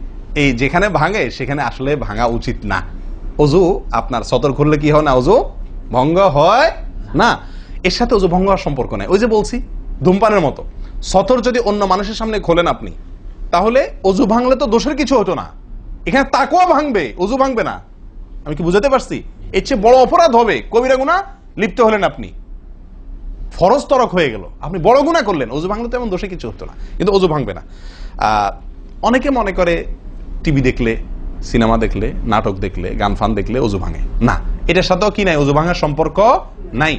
এই যেখানে ভাঙে সেখানে আসলে ভাঙা উচিত না। ওযু আপনার সতর খুললে কি হয় না? ওযু ভঙ্গ হয় না। এর সাথে ওযু ভঙ্গ হওয়ার সম্পর্ক নেই। ওই যে বলছি ধূমপানের মতো, সতর যদি অন্য মানুষের সামনে খোলেন আপনি, তাহলে ওযু ভাঙলে তো দোষের কিছু হতো না। এখানে তাকওয়া ভাঙবে, ওযু ভাঙবে না। আমি কি বুঝাতে পারছি? এর চেয়ে বড় অপরাধ হবে, কবিরা গুনাহ লিপ্ত হলেন আপনি, ফরজ তরক হয়ে গেল, আপনি বড় গুনাহ করলেন। ওযু ভাঙলে তো এমন দোষে কিছু হতো না, কিন্তু ওযু ভাঙবে না। অনেকে মনে করে টিভি দেখলে, সিনেমা দেখলে, নাটক দেখলে, গান ফান দেখলে ওযু ভাঙে না। এটার সাথেও কি নাই? ওযু ভাঙার সম্পর্ক নাই।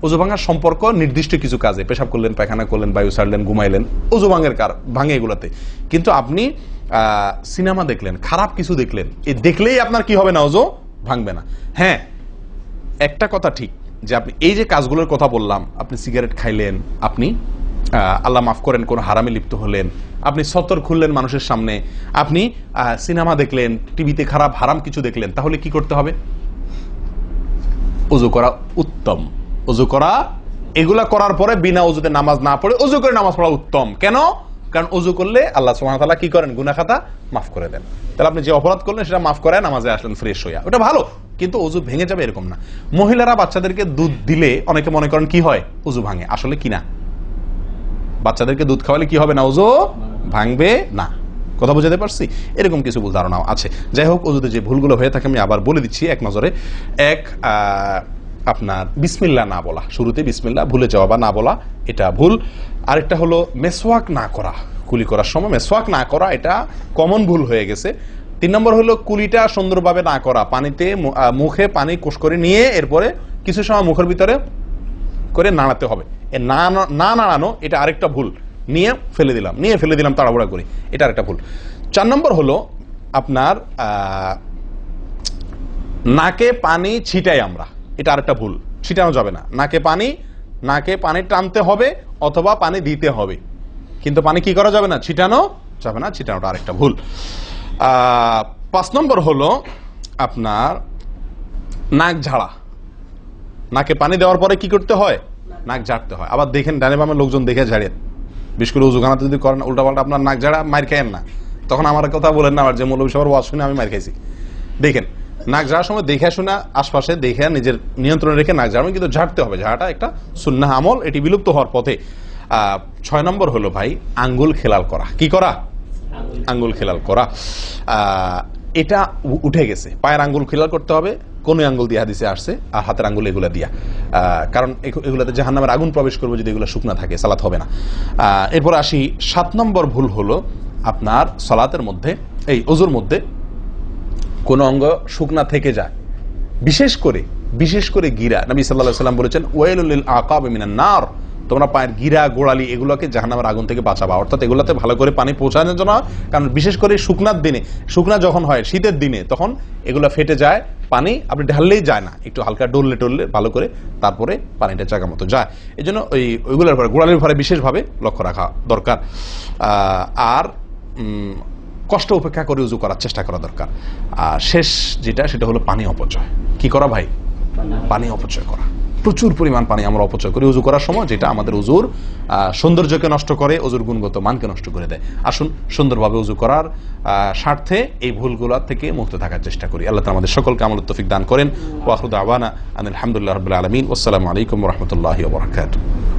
ওযু ভাঙার সম্পর্ক নির্দিষ্ট কিছু কাজে, পেশাব করলেন, পায়খানা করলেন, বায়ু ছাড়লেন, ঘুমাইলেন, ওযু ভাঙে এগুলাতে। কিন্তু আপনি সিনেমা দেখলেন, খারাপ কিছু দেখলেন, এই দেখলেই আপনার কি হবে না? ওযু ভাঙবে না। হ্যাঁ, একটা কথা ঠিক যে আপনি এই যে কাজগুলোর কথা বললাম, আপনি সিগারেট খাইলেন, আপনি আল্লাহ মাফ করেন কোন হারামে লিপ্ত হলেন, আপনি সতর খুললেন মানুষের সামনে, আপনি সিনেমা দেখলেন, টিভিতে খারাপ হারাম কিছু দেখলেন, তাহলে কি করতে হবে? ওযু করা উত্তম। ওযু করা, এগুলা করার পরে বিনা ওযুতে নামাজ না পড়ে ওযু করে নামাজ পড়া উত্তম। কেন? কারণ ওযু করলে আল্লাহ সুবহানাহু ওয়া তাআলা কি করেন? গুনাহ খাতা মাফ করে দেন। তাহলে আপনি যে অপরাধ করলেন সেটা মাফ করে নামাজে আসলেন ফ্রেশ হইয়া, ওটা ভালো। কিন্তু ওযু ভেঙে যাবে এরকম না। মহিলারা বাচ্চাদেরকে দুধ দিলে অনেকে মনে করেন কি হয়? ওযু ভাঙে। আসলে কি না, বাচ্চাদেরকে দুধ খাওয়ালে কি হবে না? ওযু ভাঙবে না। কথা বুঝাতে পারছি? এরকম কিছু ভুল ধারণাও আছে। যাই হোক, ওযুতে যে ভুলগুলো হয়ে থাকে আমি আবার বলে দিচ্ছি এক নজরে। এক, আপনার বিসমিল্লাহ না বলা, শুরুতে বিসমিল্লাহ ভুলে যাওয়া বা না বলা, এটা ভুল। আরেকটা হলো মেসওয়াক না করা, কুলি করার সময় মেসওয়াক না করা, এটা কমন ভুল হয়ে গেছে। 3 নম্বর হলো কুলিটা সুন্দরভাবে না করা, পানিতে মুখে পানি কোষ করে নিয়ে এরপরে কিছু সময় মুখের ভিতরে করে নাড়াতে হবে। না নাড়ানো, এটা আরেকটা ভুল। নিয়ে ফেলে দিলাম তাড়াহুড়া করে, এটা আরেকটা ভুল। 4 নম্বর হলো আপনার নাকে পানি ছিটাই আমরা, এটা আরেকটা ভুল। ছিটানো যাবে না। নাকে পানি টানতে হবে অথবা পানি দিতে হবে, কিন্তু পানি কি করা যাবে না? ছিটানো যাবে না। ছিটানোটা আরেকটা ভুল। 5 নম্বর হলো আপনার নাক ঝাড়া। নাকে পানি দেওয়ার পরে কি করতে হয়? নাক ঝাড়তে হয়। আবার দেখেন ডানে বামে লোকজন দেখে ঝাড়েন, বিশেষ করে উজুখানাতে যদি করেন উল্টাপাল্টা আপনার নাক ঝাড়া, মার খায়েন না। তখন আমার কথা বলেন না, আমার যে মৌলভী সবার ওয়াজ শুনে আমি মার খাইছি। দেখেন, নাক ঝাড়ার সময় দেখে শোনা, আশপাশে দেখে নিজের নিয়ন্ত্রণে রেখে নাক ঝাড়াবেন, কিন্তু ঝাড়তে হবে। ঝাড়াটা একটা সুন্নাহ আমল, এটি বিলুপ্ত হওয়ার পথে। 6 নম্বর হলো ভাই আঙ্গুল খেলাল করা। কি করা? আঙ্গুল খেলাল করা। এটা উঠে গেছে। পায়ের আঙ্গুল খেলাল করতে হবে, কোন আঙ্গুল দিয়ে হাদিসে আসছে, আর হাতের আঙ্গুল এগুলা দিয়া, কারণ এগুলাতে জাহান্নামের আগুন প্রবেশ করবে যদি এগুলো শুকনা থাকে, সালাত হবে না। এরপর আসি 7 নম্বর ভুল হলো আপনার সালাতের মধ্যে, এই ওযুর মধ্যে কোন অঙ্গ শুকনা থেকে যায়, বিশেষ করে গিরা। নবী সাল্লাল্লাহু আলাইহি ওয়াসাল্লাম বলেছেন ওয়াইলুল লিল আকাব মিনান নার, তোমরা পায়ের গিরা গোড়ালি এগুলোকে জাহান্নামের আগুন থেকে বাঁচাবা, অর্থাৎ এগুলোতে ভালো করে পানি পৌঁছানোর জন্য। কারণ বিশেষ করে শুকনার দিনে, শুকনা যখন হয় শীতের দিনে, তখন এগুলো ফেটে যায়, পানি আপনি ঢাললেই যায় না, একটু হালকা ডললে টললে ভালো করে তারপরে পানিটা জায়গা মতো যায়। এই জন্য ওইগুলোর পরে গোড়ালির পরে বিশেষভাবে লক্ষ্য রাখা দরকার। আর কষ্ট উপেক্ষা করে উজু করার চেষ্টা করা দরকার। আর শেষ যেটা, সেটা হলো পানি অপচয়। কি করা ভাই? পানি অপচয় করা। প্রচুর পরিমাণ পানি আমরা অপচয় করি উজু করার সময়, যেটা আমাদের উজুর সৌন্দর্যকে নষ্ট করে, উজুর গুণগত মানকে নষ্ট করে দেয়। আসুন সুন্দরভাবে উজু করার স্বার্থে এই ভুলগুলো থেকে মুক্ত থাকার চেষ্টা করি। আল্লাহ তাআলা আমাদের সকলকে আমলের তৌফিক দান করেন। ওয়া আখিরু দাওয়ানা আনিল হামদুলিল্লাহি রাব্বিল আলামিন। আসসালামু আলাইকুম ওয়া রাহমাতুল্লাহি ওয়া বারাকাতুহু।